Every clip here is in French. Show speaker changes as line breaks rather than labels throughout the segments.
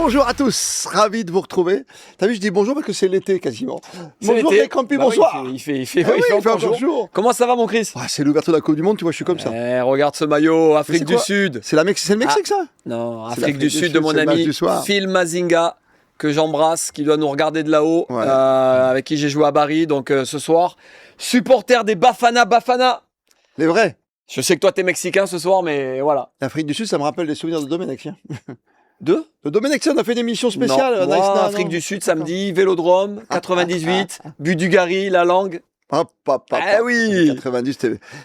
Bonjour à tous, ravi de vous retrouver. T'as vu, je dis bonjour parce que c'est l'été quasiment. Bonjour
l'été.
Campi,
Bah
bonsoir.
Oui, il fait encore jour. Comment ça va mon Chris?
C'est l'ouverture de la Coupe du Monde, tu vois, je suis comme ça.
Regarde ce maillot, Afrique du Sud.
C'est le Mexique ça?
Non,
C'est
Afrique du Sud de mon ami Phil Mazinga, que j'embrasse, qui doit nous regarder de là-haut, avec qui j'ai joué à Bari. Donc ce soir, supporter des Bafana.
Les vrais.
Je sais que toi t'es mexicain ce soir, mais voilà.
L'Afrique du Sud, ça me rappelle des souvenirs de Domenech.
De
Domenech, on a fait une émission spéciale.
Non, moi, Afrique du Sud, samedi, Vélodrome, 98, but du Gary, la langue. Oui
90,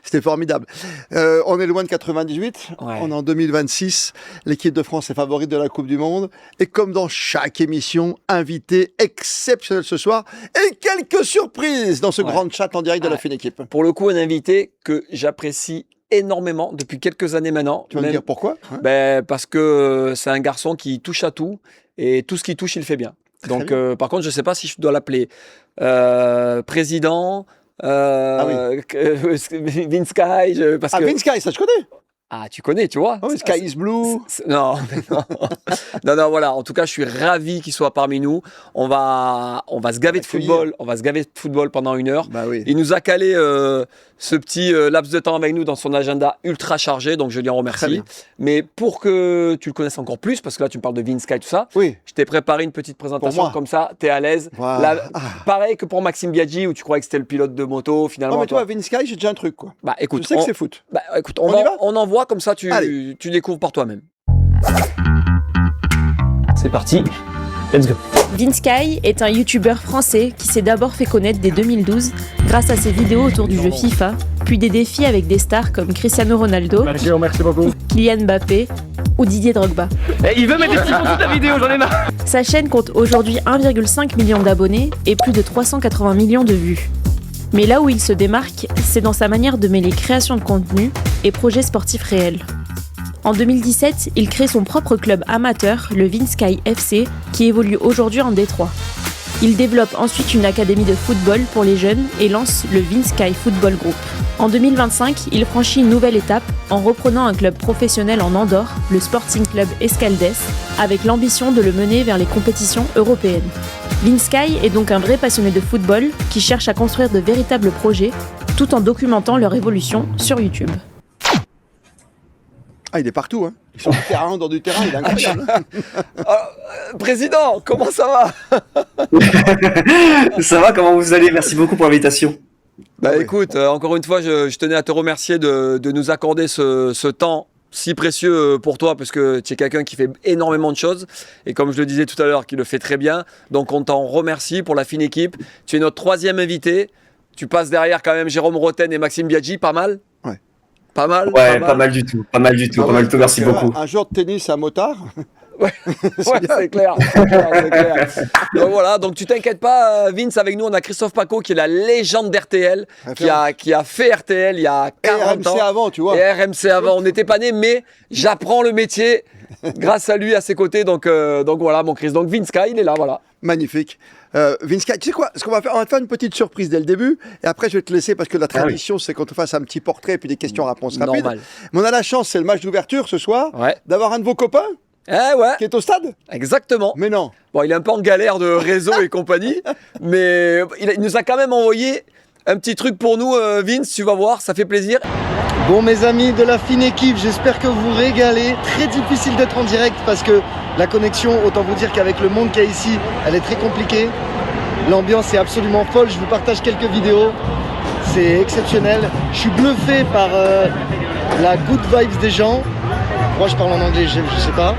c'était formidable. On est loin de 98, on est en 2026, l'équipe de France est favorite de la Coupe du Monde, et comme dans chaque émission, invité exceptionnel ce soir, et quelques surprises dans ce grand chat en direct de la fine équipe.
Pour le coup, un invité que j'apprécie énormément depuis quelques années maintenant.
Tu vas me dire pourquoi?
Parce que c'est un garçon qui touche à tout, et tout ce qu'il touche, il le fait bien. Donc, par contre, je ne sais pas si je dois l'appeler président, Vince Sky.
Vince Sky, ça je connais.
Ah, tu connais, tu vois.
Sky is Blue.
Non, voilà. En tout cas, je suis ravi qu'il soit parmi nous. On va se gaver de football. On va se gaver de football pendant 1 heure. Il nous a calé ce petit laps de temps avec nous dans son agenda ultra chargé. Donc, je lui en remercie. Mais pour que tu le connaisses encore plus, parce que là, tu me parles de Vince Sky, tout ça. Je t'ai préparé une petite présentation comme ça. T'es à l'aise. Pareil que pour Maxime Biaggi, où tu croyais que c'était le pilote de moto. Finalement,
mais toi, Vince Sky, j'ai déjà un truc, quoi.
Écoute,
je sais que c'est foot.
Écoute, on envoie. Comme ça, tu découvres par toi-même. C'est parti, let's go.
Vince Sky est un youtubeur français qui s'est d'abord fait connaître dès 2012 grâce à ses vidéos autour du jeu FIFA, puis des défis avec des stars comme Cristiano Ronaldo,
merci beaucoup,
Kylian Mbappé ou Didier Drogba.
Il veut mettre des petits pour toute la vidéo, j'en ai marre.
Sa chaîne compte aujourd'hui 1,5 million d'abonnés et plus de 380 millions de vues. Mais là où il se démarque, c'est dans sa manière de mêler création de contenu et projets sportifs réels. En 2017, il crée son propre club amateur, le Vince Sky FC, qui évolue aujourd'hui en Détroit. Il développe ensuite une académie de football pour les jeunes et lance le Vince Sky Football Group. En 2025, il franchit une nouvelle étape en reprenant un club professionnel en Andorre, le Sporting Club Escaldes, avec l'ambition de le mener vers les compétitions européennes. Vince Sky est donc un vrai passionné de football qui cherche à construire de véritables projets tout en documentant leur évolution sur YouTube.
Il est partout, hein. Sur le terrain, dans du terrain, il est incroyable.
Président, comment ça va?
Ça va, comment vous allez? Merci beaucoup pour l'invitation.
Écoute, encore une fois, je tenais à te remercier de nous accorder ce temps si précieux pour toi, parce que tu es quelqu'un qui fait énormément de choses, et comme je le disais tout à l'heure, qui le fait très bien. Donc on t'en remercie pour la fine équipe. Tu es notre 3e invité. Tu passes derrière quand même Jérôme Roten et Maxime Biaggi, pas mal? Pas mal?
Pas mal du tout. Merci beaucoup.
Un joueur de tennis à motard.
C'est clair. Donc voilà, donc tu t'inquiètes pas, Vince, avec nous on a Christophe Paco qui est la légende d'RTL, qui a fait RTL il y a 40 ans.
RMC avant, tu vois.
Et RMC avant, on n'était pas nés, mais j'apprends le métier grâce à lui à ses côtés. Donc voilà mon Chris. Donc Vince Sky, il est là, voilà.
Magnifique. Vince Sky, tu sais quoi, ce qu'on va faire, on va faire une petite surprise dès le début, et après je vais te laisser parce que la tradition c'est qu'on te fasse un petit portrait puis des questions-réponses rapides. Mais on a la chance, c'est le match d'ouverture ce soir, d'avoir un de vos copains qui est au stade.
Exactement.
Mais non.
Bon, il est un peu en galère de réseau et compagnie, mais il nous a quand même envoyé un petit truc pour nous, Vince, tu vas voir, ça fait plaisir.
Bon mes amis de la fine équipe, j'espère que vous vous régalez. Très difficile d'être en direct parce que la connexion, autant vous dire qu'avec le monde qu'il y a ici, elle est très compliquée. L'ambiance est absolument folle, je vous partage quelques vidéos. C'est exceptionnel. Je suis bluffé par la good vibes des gens. Moi je parle en anglais, je sais pas.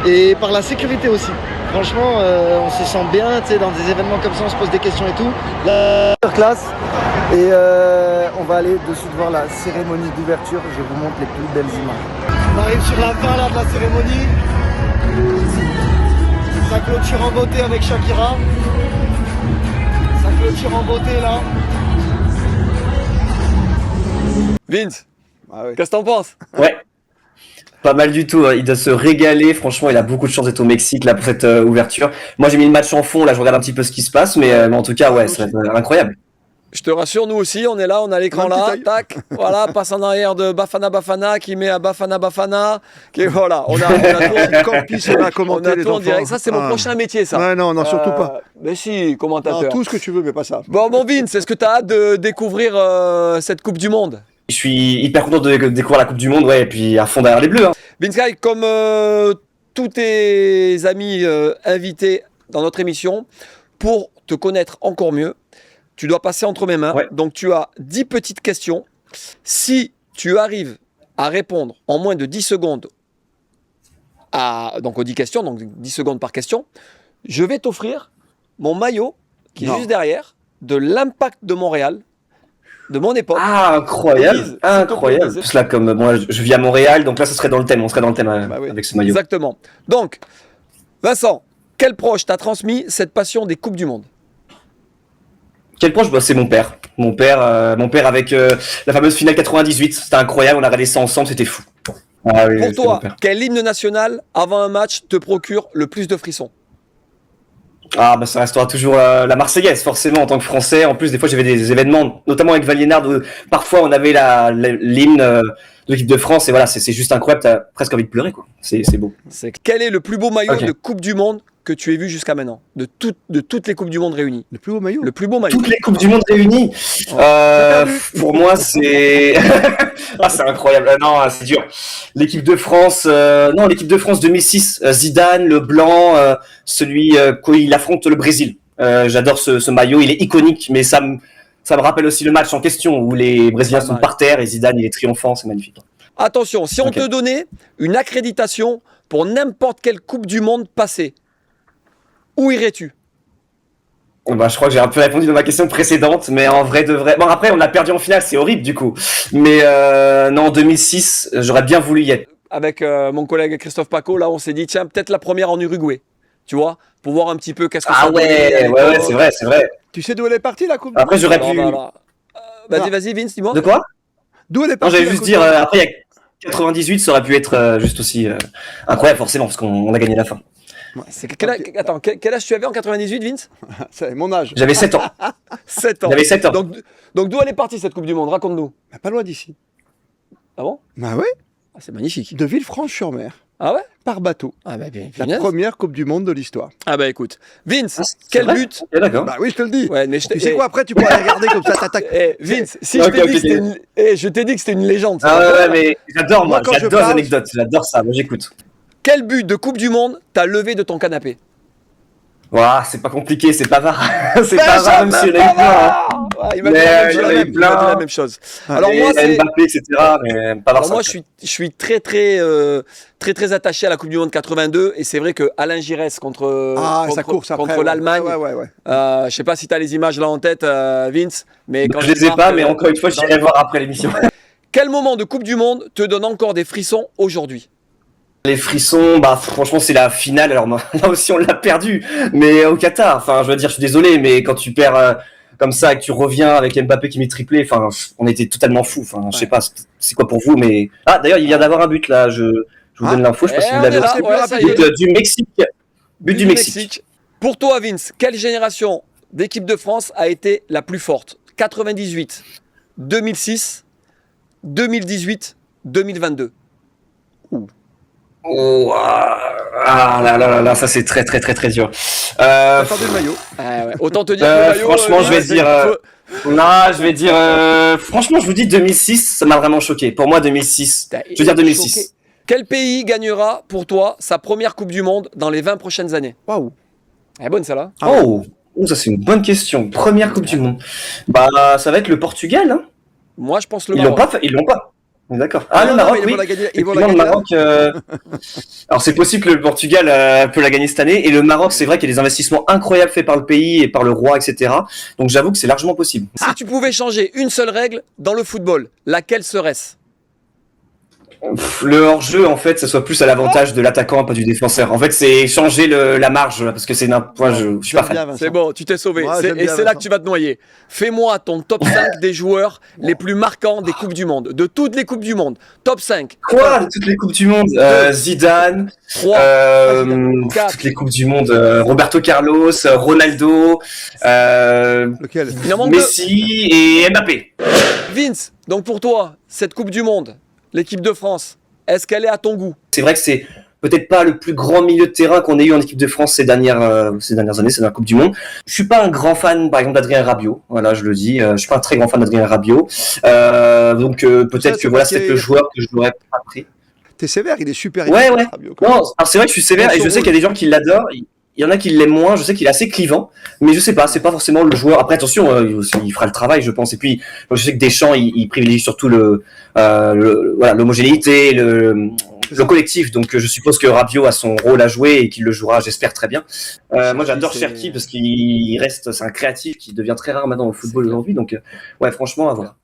Et par la sécurité aussi. Franchement, on se sent bien, tu sais, dans des événements comme ça, on se pose des questions et tout. La classe. Et on va aller dessus de voir la cérémonie d'ouverture. Je vous montre les plus belles images. On arrive sur la fin là de la cérémonie. Ça clôture en beauté avec Shakira. Ça clôture en beauté là.
Vince, qu'est-ce que t'en penses?
Pas mal du tout, il doit se régaler, franchement il a beaucoup de chance d'être au Mexique là pour cette ouverture. Moi j'ai mis le match en fond, là je regarde un petit peu ce qui se passe, mais en tout cas ça va être incroyable.
Je te rassure, nous aussi, on est là, on a l'écran là, tac, voilà, passe en arrière de Bafana qui met à Bafana, voilà, on a tout en direct. Ça, c'est mon prochain métier, ça.
Ouais, non, surtout pas.
Mais si, commentateur.
Non, tout ce que tu veux, mais pas ça.
Bon, Vince, est-ce que tu as hâte de découvrir cette Coupe du Monde?
Je suis hyper content de découvrir la Coupe du Monde, ouais, et puis à fond derrière les Bleus. Hein.
Vince Guy, comme tous tes amis invités dans notre émission, pour te connaître encore mieux, tu dois passer entre mes mains. Ouais. Donc, tu as 10 petites questions. Si tu arrives à répondre en moins de 10 secondes donc aux 10 questions, donc 10 secondes par question, je vais t'offrir mon maillot qui est juste derrière de l'Impact de Montréal, de mon époque.
Ah, incroyable. Incroyable. Plus là, comme moi, je vis à Montréal, donc là, ce serait dans le thème. On serait dans le thème avec ce maillot.
Exactement. Donc, Vincent, quel proche t'a transmis cette passion des Coupes du Monde?
Quel proche? C'est mon père. Mon père avec la fameuse finale 98. C'était incroyable, on a regardé ça ensemble, c'était fou.
Ah, oui, pour toi, quel hymne national avant un match te procure le plus de frissons?
Ah ça restera toujours la Marseillaise, forcément, en tant que Français. En plus, des fois, j'avais des événements, notamment avec Valiénard, où parfois on avait l'hymne de l'équipe de France, et voilà, c'est juste incroyable, t'as presque envie de pleurer, quoi. C'est beau.
Quel est le plus beau maillot de Coupe du Monde que tu aies vu jusqu'à maintenant, de toutes les Coupes du Monde réunies?
Le plus beau maillot?
Le plus beau maillot.
Toutes les Coupes du Monde réunies. Pour moi, c'est c'est incroyable. Non, c'est dur. L'équipe de France, l'équipe de France 2006, Zidane, le blanc, celui quand il affronte le Brésil. J'adore ce maillot, il est iconique, mais ça me rappelle aussi le match en question où les Brésiliens sont par terre et Zidane il est triomphant, c'est magnifique.
Attention, si on te donnait une accréditation pour n'importe quelle Coupe du Monde passée, où irais-tu?
Je crois que j'ai un peu répondu dans ma question précédente, mais en vrai de vrai. Bon, après, on a perdu en finale, c'est horrible du coup. Mais en 2006, j'aurais bien voulu y être.
Avec mon collègue Christophe Paco, là, on s'est dit, tiens, peut-être la première en Uruguay, tu vois, pour voir un petit peu qu'est-ce que ça
ouais, c'est vrai.
Tu sais d'où elle est partie, la Coupe?
Après, j'aurais pu.
Vas-y, Vince, dis-moi.
De quoi?
D'où elle est partie?
J'allais juste dire, après, il y a 98, ça aurait pu être juste aussi incroyable, forcément, parce qu'on a gagné la fin.
Attends, quel âge tu avais en 98, Vince?
C'est mon âge.
J'avais 7 ans.
7 ans.
J'avais 7 ans.
Donc d'où elle est partie cette Coupe du Monde? Raconte-nous.
Pas loin d'ici.
Ah bon?
Bah ouais.
C'est magnifique.
De Villefranche-sur-Mer.
Ah ouais?
Par bateau. La première Coupe du Monde de l'histoire.
Ah bah écoute. Vince, quel but?
D'accord.
Bah oui, je te le dis.
Ouais, mais
tu sais quoi, après tu pourras aller regarder comme ça, t'attaques.
Vince, si je t'ai dit que c'était une légende.
Ouais, mais j'adore les anecdotes, j'adore ça, moi j'écoute.
Quel but de Coupe du Monde t'as levé de ton canapé?
C'est pas compliqué, c'est pas rare. C'est pas rare, même si il y en a
il m'a dit la même chose. Alors moi, c'est
Mbappé, etc. Mais pas
alors moi, je suis très attaché à la Coupe du Monde 82, et c'est vrai que Alain Giresse contre l'Allemagne. Je sais pas si tu as les images là en tête, Vince, mais quand
je les ai pas, mais encore une fois, j'irai voir après l'émission.
Quel moment de Coupe du Monde te donne encore des frissons aujourd'hui?
Les frissons, franchement, c'est la finale. Alors là aussi, on l'a perdu, mais au Qatar. Enfin, je veux dire, je suis désolé, mais quand tu perds comme ça et que tu reviens avec Mbappé qui met triplé, enfin, on était totalement fous. Enfin, je sais pas, c'est quoi pour vous, mais d'ailleurs, il vient d'avoir un but là. Je vous donne l'info. Je sais pas si vous l'avez. But du Mexique. But du Mexique.
Pour toi, Vince, quelle génération d'équipe de France a été la plus forte? 98, 2006, 2018, 2022.
Là, ça c'est très dur.
Attendez le maillot.
Autant te dire que le maillot,
franchement, je vais dire. Franchement, je vous dis 2006, ça m'a vraiment choqué. Pour moi, 2006. Je veux dire 2006.
Choqué. Quel pays gagnera pour toi sa première Coupe du Monde dans les 20 prochaines années?
Waouh.
Elle est bonne celle-là.
Ça c'est une bonne question. Première Coupe du Monde. Ça va être le Portugal. Hein.
Moi, je pense le Maroc.
Ils l'ont pas. D'accord. Le Maroc, oui. Le Maroc. Alors c'est possible que le Portugal peut la gagner cette année, et le Maroc, c'est vrai qu'il y a des investissements incroyables faits par le pays et par le roi, etc. Donc j'avoue que c'est largement possible.
Si tu pouvais changer une seule règle dans le football, laquelle serait-ce?
Le hors-jeu, en fait, ça soit plus à l'avantage de l'attaquant, pas du défenseur. En fait, c'est changer la marge, parce que c'est un point, je suis pas fan.
C'est bon, tu t'es sauvé.
Moi,
Et c'est là que tu vas te noyer. Fais-moi ton top 5 des joueurs les plus marquants des Coupes du Monde. De toutes les Coupes du Monde. Top 5.
Quoi? De toutes les Coupes du Monde? Zidane.
3. 4.
Toutes les Coupes du Monde. Roberto Carlos, Ronaldo,
Lequel?
Messi et Mbappé.
Vince, donc pour toi, cette Coupe du Monde, l'équipe de France, est-ce qu'elle est à ton goût?
C'est vrai que c'est peut-être pas le plus grand milieu de terrain qu'on ait eu en équipe de France ces dernières années, ces dernières Coupes du Monde. Je suis pas un grand fan, par exemple, d'Adrien Rabiot. Voilà, je le dis. Je suis pas un très grand fan d'Adrien Rabiot. Donc peut-être que voilà, c'est le joueur que je n'aurais pas pris.
T'es sévère, il est super.
Ouais. Non, alors c'est vrai que je suis sévère et je sais qu'il y a des gens qui l'adorent. Il y en a qui l'aiment moins, je sais qu'il est assez clivant, mais je sais pas, c'est pas forcément le joueur. Après, attention, il fera le travail, je pense. Et puis, je sais que Deschamps, il privilégie surtout l'homogénéité, le collectif. Donc, je suppose que Rabiot a son rôle à jouer et qu'il le jouera, j'espère, très bien. Moi, j'adore Cherki parce qu'il reste, c'est un créatif qui devient très rare maintenant au football aujourd'hui. Donc, ouais, franchement, à voir.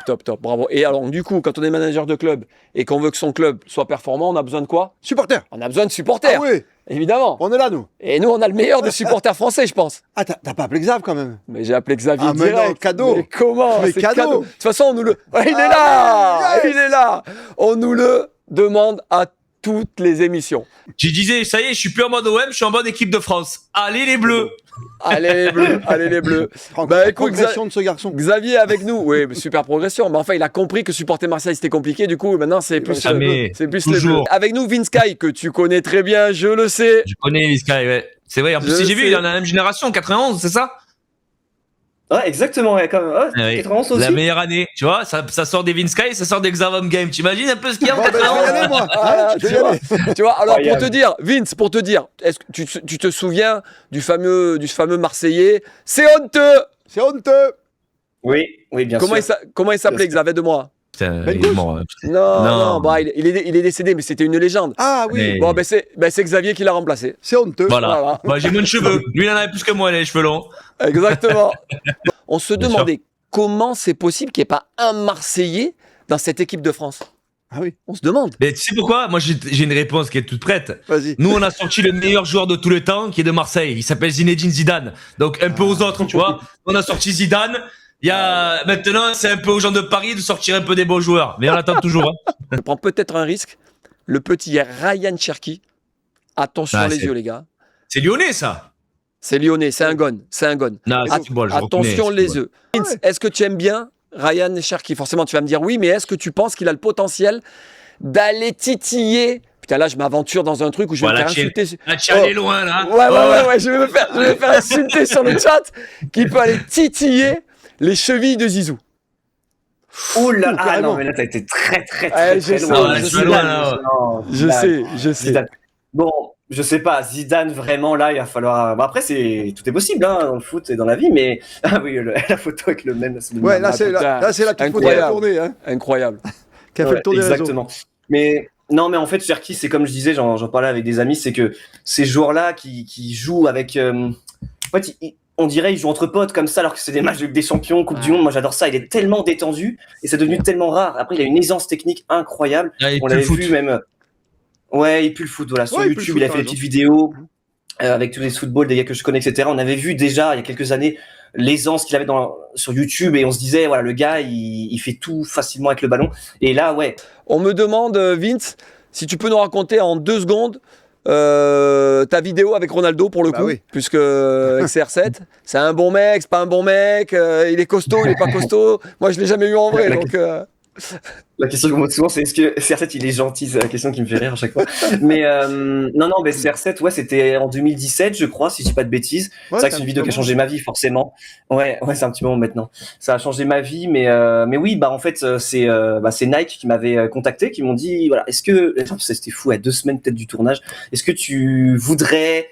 Top, bravo. Et alors, du coup, quand on est manager de club et qu'on veut que son club soit performant, on a besoin de quoi?
Supporter.
On a besoin de supporters.
Ah oui,
évidemment.
On est là, nous.
Et nous, on a le meilleur des supporters français, je pense.
Ah, t'as pas appelé Xav quand même?
Mais j'ai appelé Xavier
Ah, mais
direct.
non, cadeau.
Mais comment?
Mais
C'est
cadeau.
De toute façon, on nous le... Ouais, il est là.
yes.
Il est là. On nous le demande à toutes les émissions.
Je disais, ça y est, je suis plus en mode OM, je suis en mode équipe de France. Allez les Bleus.
Allez les Bleus.
Bah, écoute, progression de ce garçon.
Xavier est avec nous. Oui, super progression. Mais enfin, il a compris que supporter Marseille, c'était compliqué. Du coup, maintenant, c'est plus, c'est plus les Bleus. Avec nous, Vince Sky, que tu connais très bien, je le sais.
Je connais Vince Sky, ouais. C'est vrai, en plus, si j'ai vu, il est dans la même génération, 91, c'est ça?
Ouais, exactement, ouais, quand même. Ouais, 91 aussi.
La meilleure année, tu vois, ça sort des Vince Sky, ça sort des Xavom Game. Tu imagines un peu ce qu'il y a en
Bon, ben,
91?
je vais y aller, moi.
Tu vois, alors pour te dire, Vince, est-ce que tu te souviens du fameux Marseillais? C'est honteux.
C'est honteux.
Oui, bien sûr.
Comment il s'appelait, Xavier, de moi?
Putain, il est mort.
Non, bah, il est décédé, mais c'était une légende.
Ah oui.
Bon, c'est Xavier qui l'a remplacé.
C'est honteux.
Voilà. Bah, j'ai moins de cheveux. Lui, il en avait plus que moi, les cheveux longs.
Exactement. On se demandait comment c'est possible qu'il n'y ait pas un Marseillais dans cette équipe de France.
Ah oui.
On se demande.
Mais tu sais pourquoi? Moi, j'ai une réponse qui est toute prête.
Vas-y.
Nous, on a sorti le meilleur joueur de tous les temps, qui est de Marseille. Il s'appelle Zinedine Zidane. Donc, un peu aux autres, tu vois. On a sorti Zidane. Maintenant, c'est un peu aux gens de Paris de sortir un peu des bons joueurs. Mais on attend toujours. Hein.
Je prends peut-être un risque. Le petit Ryan Cherki. Attention les yeux, les gars.
C'est lyonnais, ça.
C'est lyonnais, c'est un gun.
Non,
attention les yeux. Vince, est-ce que tu aimes bien Ryan Cherki? Forcément, tu vas me dire oui, mais est-ce que tu penses qu'il a le potentiel d'aller titiller? Putain, là, je m'aventure dans un truc où je vais me faire insulter.
Là, tu es allé loin, là.
Ouais, je vais me faire insulter sur le chat qui peut aller titiller les chevilles de Zizou.
Oh là, non, mais là, t'as été très loin.
Je sais.
Bon, je sais pas, Zidane, vraiment, là, il va falloir... Bon, après, tout est possible, hein, dans le foot et dans la vie, mais... Ah oui, la photo avec le même...
Ouais, là, c'est la petite photo qui a tourné. Hein.
Incroyable.
Qui a fait le tour des réseaux.
Exactement. Mais... Non, mais en fait, Cherki, c'est comme je disais, j'en parlais avec des amis, c'est que ces joueurs-là qui jouent avec... En fait, on dirait ils jouent entre potes comme ça, alors que c'est des matchs des champions, Coupe du Monde. Moi, j'adore ça. Il est tellement détendu et c'est devenu tellement rare. Après, il a une aisance technique incroyable. On l'avait vu même... Ouais, il pue le foot, voilà. Sur YouTube, il a fait des petites vidéos avec tous les footballs, des gars que je connais, etc. On avait vu déjà, il y a quelques années, l'aisance qu'il avait sur YouTube et on se disait, voilà, le gars, il fait tout facilement avec le ballon. Et là, ouais.
On me demande, Vince, si tu peux nous raconter en 2 secondes ta vidéo avec Ronaldo pour le coup, puisque avec CR7, c'est un bon mec, c'est pas un bon mec, il est costaud, il est pas costaud. Moi, je l'ai jamais eu en vrai, donc...
La question qu'on me pose souvent, c'est est-ce que CR7 il est gentil? C'est la question qui me fait rire à chaque fois. Mais non, mais CR7, ouais, c'était en 2017, je crois, si je dis pas de bêtises. Ouais, c'est vrai que c'est une vidéo qui a changé ma vie, forcément. Ouais, c'est un petit moment maintenant. Ça a changé ma vie, mais oui, en fait, c'est Nike qui m'avait contacté, qui m'ont dit, voilà, est-ce que, c'était fou, à 2 semaines peut-être du tournage, est-ce que tu voudrais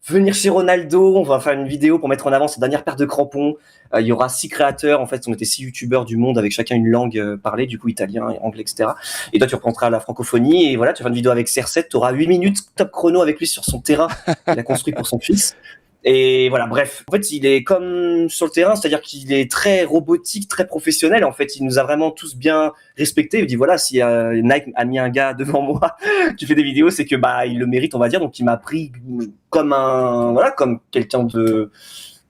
venir chez Ronaldo, on va faire une vidéo pour mettre en avant sa dernière paire de crampons. Il y aura 6 créateurs, en fait, on était 6 youtubeurs du monde avec chacun une langue parlée, du coup italien, anglais, etc. Et toi, tu reprendras la francophonie et voilà, tu feras une vidéo avec CR7, tu auras 8 minutes top chrono avec lui sur son terrain qu'il a construit pour son fils. Et voilà, bref. En fait, il est comme sur le terrain, c'est-à-dire qu'il est très robotique, très professionnel. En fait, il nous a vraiment tous bien respectés. Il dit voilà, si Nike a mis un gars devant moi qui fait des vidéos, c'est que il le mérite, on va dire. Donc, il m'a pris comme quelqu'un de,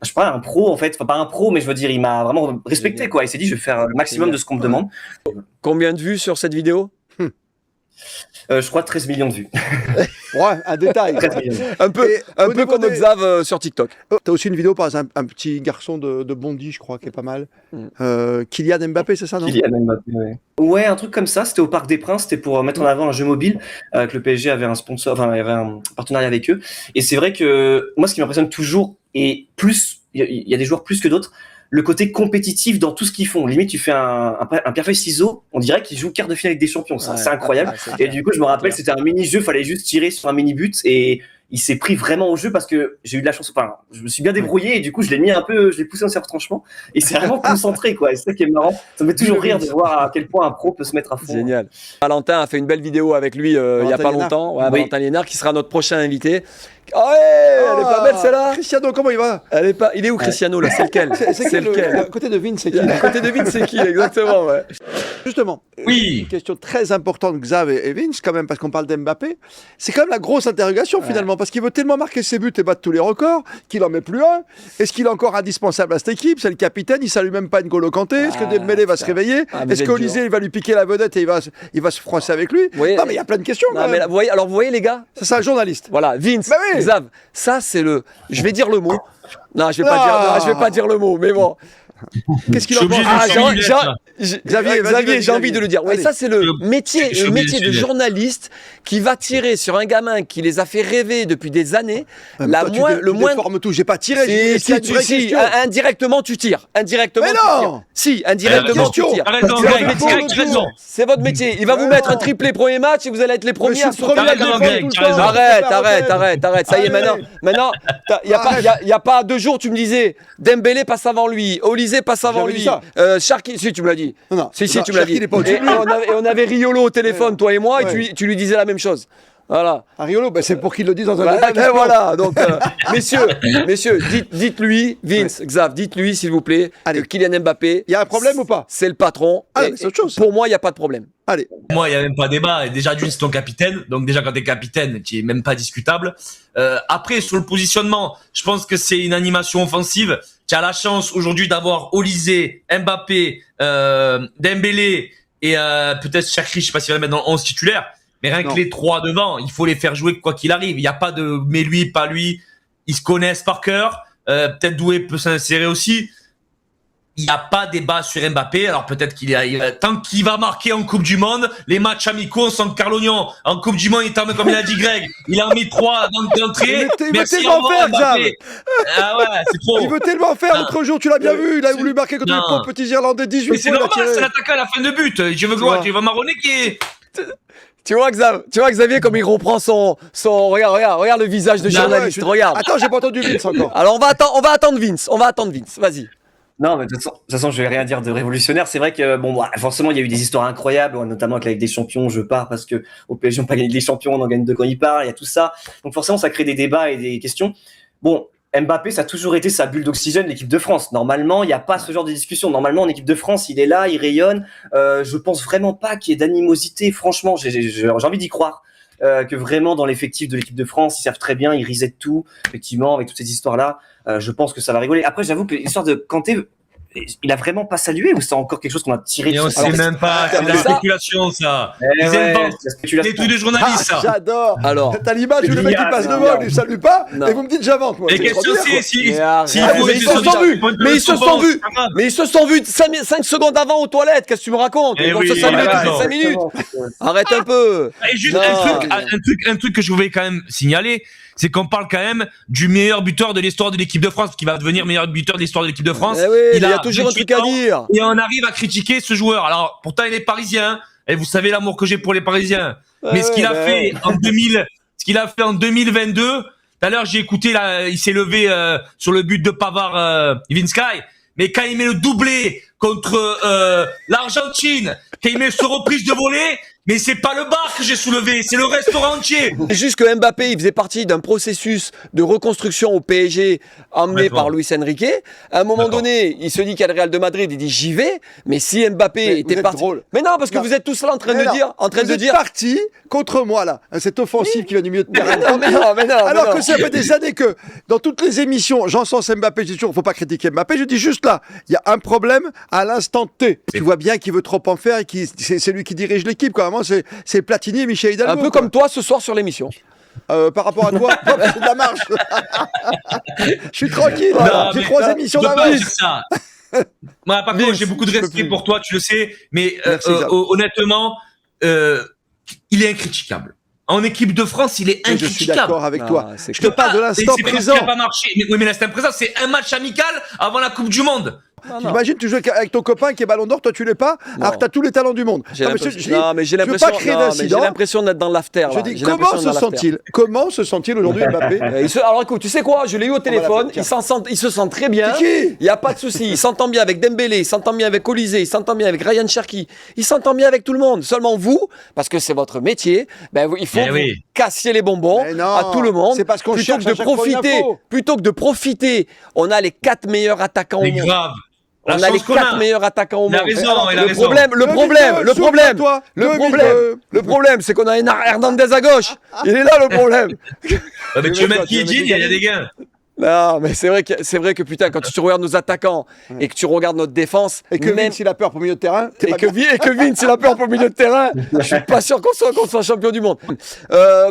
je sais pas, un pro en fait. Enfin, pas un pro, mais je veux dire, il m'a vraiment respecté quoi. Il s'est dit, je vais faire le maximum de ce qu'on me demande.
Combien de vues sur cette vidéo?
Je crois 13 millions de vues.
Ouais, un détail.
un peu comme Xav sur TikTok.
T'as aussi une vidéo par exemple, un petit garçon de Bondy, je crois, qui est pas mal. Kylian Mbappé, c'est ça, non?
Kylian Mbappé, ouais. Ouais, un truc comme ça. C'était au Parc des Princes. C'était pour mettre en avant un jeu mobile. Que le PSG avait un sponsor, enfin, il y avait un partenariat avec eux. Et c'est vrai que moi, ce qui m'impressionne toujours, et plus, il y a des joueurs plus que d'autres, le côté compétitif dans tout ce qu'ils font. Limite, tu fais un pierre-feuille-ciseau, on dirait qu'ils jouent quart de finale avec des champions. C'est incroyable. Et du coup, je me rappelle, c'était un mini-jeu, fallait juste tirer sur un mini-but et il s'est pris vraiment au jeu parce que j'ai eu de la chance. Enfin, je me suis bien débrouillé et du coup, je l'ai poussé en retranchement et c'est vraiment concentré, quoi. Et c'est ça qui est marrant. Ça me fait toujours rire de voir à quel point un pro peut se mettre à fond.
Génial. Valentin a fait une belle vidéo avec lui il y a pas longtemps. Ouais, Valentin Liénard qui sera notre prochain invité. Oh, elle est pas belle celle-là.
Cristiano, comment il va?
Il est où Cristiano là? C'est lequel?
C'est lequel? À côté de Vince, c'est qui?
À côté de Vince, c'est qui? Exactement, ouais.
Justement, une question très importante, Xav et Vince, quand même, parce qu'on parle d'Mbappé. C'est quand même la grosse interrogation finalement, parce qu'il veut tellement marquer ses buts et battre tous les records qu'il en met plus un. Est-ce qu'il est encore indispensable à cette équipe? C'est le capitaine, il salue même pas N'Golo Kanté. Est-ce que Dembélé va se réveiller? Est-ce qu'Olysée va lui piquer la vedette et il va se froisser avec lui? Non, mais il y a plein de questions.
Non, mais là, vous voyez les gars,
c'est ça, un journaliste.
Voilà, Vince, Xav, ça c'est le. Je vais dire le mot. Non, je vais pas dire le mot, mais bon.
Qu'est-ce qu'il en pense?
Xavier, j'ai envie de le dire. Ouais, ça c'est le métier de journaliste qui va tirer sur un gamin qui les a fait rêver depuis des années.
Le moins forme tout. J'ai pas tiré.
Indirectement tu tires. Indirectement.
Mais non.
Si, indirectement tu tires. C'est votre métier. Il va vous mettre un triplé premier match et vous allez être les premiers à sauter. Arrête. Ça y est, maintenant, il y a pas 2 jours tu me disais Dembélé passe avant lui, Olysée passe avant lui. Cherki, si tu me l'as dit.
Non,
si tu me l'as dit. Et on avait Riolo au téléphone, toi et moi, et tu lui disais la même chose. Voilà.
Riolo, c'est pour qu'il le dise dans un débat.
Voilà. Donc, messieurs, dites-lui, Vince, Xav, dites-lui s'il vous plaît, que Kylian Mbappé.
Il y a un problème ou pas?
C'est le patron.
C'est autre chose.
Pour moi, il n'y a pas de problème.
Allez.
Moi, il n'y a même pas débat. Déjà, c'est ton capitaine. Donc, déjà, quand tu es capitaine, tu n'es même pas discutable. Après, sur le positionnement, je pense que c'est une animation offensive. Tu as la chance aujourd'hui d'avoir Olysée, Mbappé, Dembélé et peut-être Cherki, je sais pas s'il va le mettre dans le 11 titulaire. Mais rien que les 3 devant, il faut les faire jouer quoi qu'il arrive. Il n'y a pas de mais lui, pas lui. Ils se connaissent par cœur. Peut-être Doué peut s'insérer aussi. Il n'y a pas débat sur Mbappé. Alors peut-être tant qu'il va marquer en Coupe du Monde, les matchs amicaux, on sent que Carlognon, en Coupe du Monde, comme il a dit Greg, il a mis 3 d'entrée.
Il veut tellement faire, Xav.
Ah ouais, c'est trop.
Il veut tellement faire. L'autre jour, tu l'as bien vu, il a voulu marquer contre les pauvres petits Irlandais 18 fois.
C'est normal, c'est l'attaquant à la fin de but. Je veux marronner qui est...
Tu vois Xavier comme il reprend son regarde le visage de journaliste. Regarde.
Attends, j'ai pas entendu Vince encore.
Alors on va attendre Vince. Vas-y.
Non, mais de toute façon, je vais rien dire de révolutionnaire. C'est vrai que forcément, il y a eu des histoires incroyables, notamment avec la Ligue des Champions. Je pars parce que au PSG, on pas gagné des Champions, on en gagne 2 quand il part. Il y a tout ça. Donc forcément, ça crée des débats et des questions. Bon, Mbappé, ça a toujours été sa bulle d'oxygène, l'équipe de France. Normalement, il n'y a pas ce genre de discussion. Normalement, en équipe de France, il est là, il rayonne. Je pense vraiment pas qu'il y ait d'animosité. Franchement, j'ai envie d'y croire. Que vraiment, dans l'effectif de l'équipe de France, ils savent très bien, ils resettent tout. Effectivement, avec toutes ces histoires-là, je pense que ça va rigoler. Après, j'avoue que l'histoire de Kanté, il a vraiment pas salué ou c'est encore quelque chose qu'on a tiré
de son... C'est même pas, c'est de la spéculation, ça. Ils inventent. C'est tous les journalistes, ça.
J'adore. Alors, t'as l'image où le mec qui passe devant, il ne salue pas, et vous me dites j'avance.
Et question c'est
mais ils se sont vus 5 secondes avant aux toilettes. Qu'est-ce que tu me racontes? Ils vont se saluer toutes les 5 minutes. Arrête un peu.
Et juste un truc que je voulais quand même signaler, c'est qu'on parle quand même du meilleur buteur de l'histoire de l'équipe de France, qui va devenir meilleur buteur de l'histoire de l'équipe de France.
Il a toujours un truc à dire.
Et on arrive à critiquer ce joueur. Alors, pourtant, il est parisien. Et vous savez l'amour que j'ai pour les Parisiens. Mais ce qu'il a fait en 2022, tout à l'heure, j'ai écouté, là, il s'est levé sur le but de Pavard, Ivinskay. Mais quand il met le doublé contre l'Argentine, quand il met ce reprise de volée, Mais c'est pas le bar que j'ai soulevé, c'est le restaurant entier.
C'est juste que Mbappé, il faisait partie d'un processus de reconstruction au PSG emmené par Luis Enrique. À un moment donné, il se dit qu'il y a le Real de Madrid, il dit j'y vais. Mais si Mbappé était parti, mais non, parce que vous êtes tous là en train de dire,
vous êtes parti contre moi là, cette offensive qui vient du milieu de terrain. Alors que ça fait des années que dans toutes les émissions, j'encense Mbappé, je dis toujours, faut pas critiquer Mbappé. Je dis juste là, il y a un problème à l'instant T. Tu vois bien qu'il veut trop en faire et c'est lui qui dirige l'équipe quand même. C'est Platini et Michel Hidalgo.
Un peu comme toi ce soir sur l'émission.
Par rapport à toi, c'est de la marche. Je suis tranquille. J'ai 3 émissions d'avance.
Moi, par contre, j'ai beaucoup de respect pour toi, tu le sais. Mais honnêtement, il est incritiquable. En équipe de France, il est incritiquable.
Je suis d'accord avec toi. Je te parle de l'instant présent.
Ça n'a pas marché. Mais l'instant présent, c'est un match amical avant la Coupe du Monde.
Imagine, tu joues avec ton copain qui est ballon d'or, toi tu l'es pas, alors que tu as tous les talents du monde.
J'ai l'impression d'être dans l'after.
Je dis, comment se sent-il aujourd'hui Mbappé?
Alors écoute, tu sais quoi, je l'ai eu au téléphone, il se sent très bien. Il n'y a pas de souci, il s'entend bien avec Dembélé, il s'entend bien avec Olysée, il s'entend bien avec Ryan Cherki, il s'entend bien avec tout le monde. Seulement vous, parce que c'est votre métier, il faut que vous cassiez les bonbons à tout le monde.
C'est parce qu'on cherche
plutôt que de profiter, on a les 4 meilleurs attaquants au monde. On a les 4 meilleurs attaquants au monde. Le problème, c'est qu'on a Hernandez à gauche. Il est là le problème.
Mais tu veux mettre qui, il y a des gains.
Non, mais c'est vrai que putain, quand tu regardes nos attaquants et que tu regardes notre défense,
et que Vince il a peur pour le milieu de terrain,
et que Vince il a peur pour le milieu de terrain, je suis pas sûr qu'on soit champion du monde.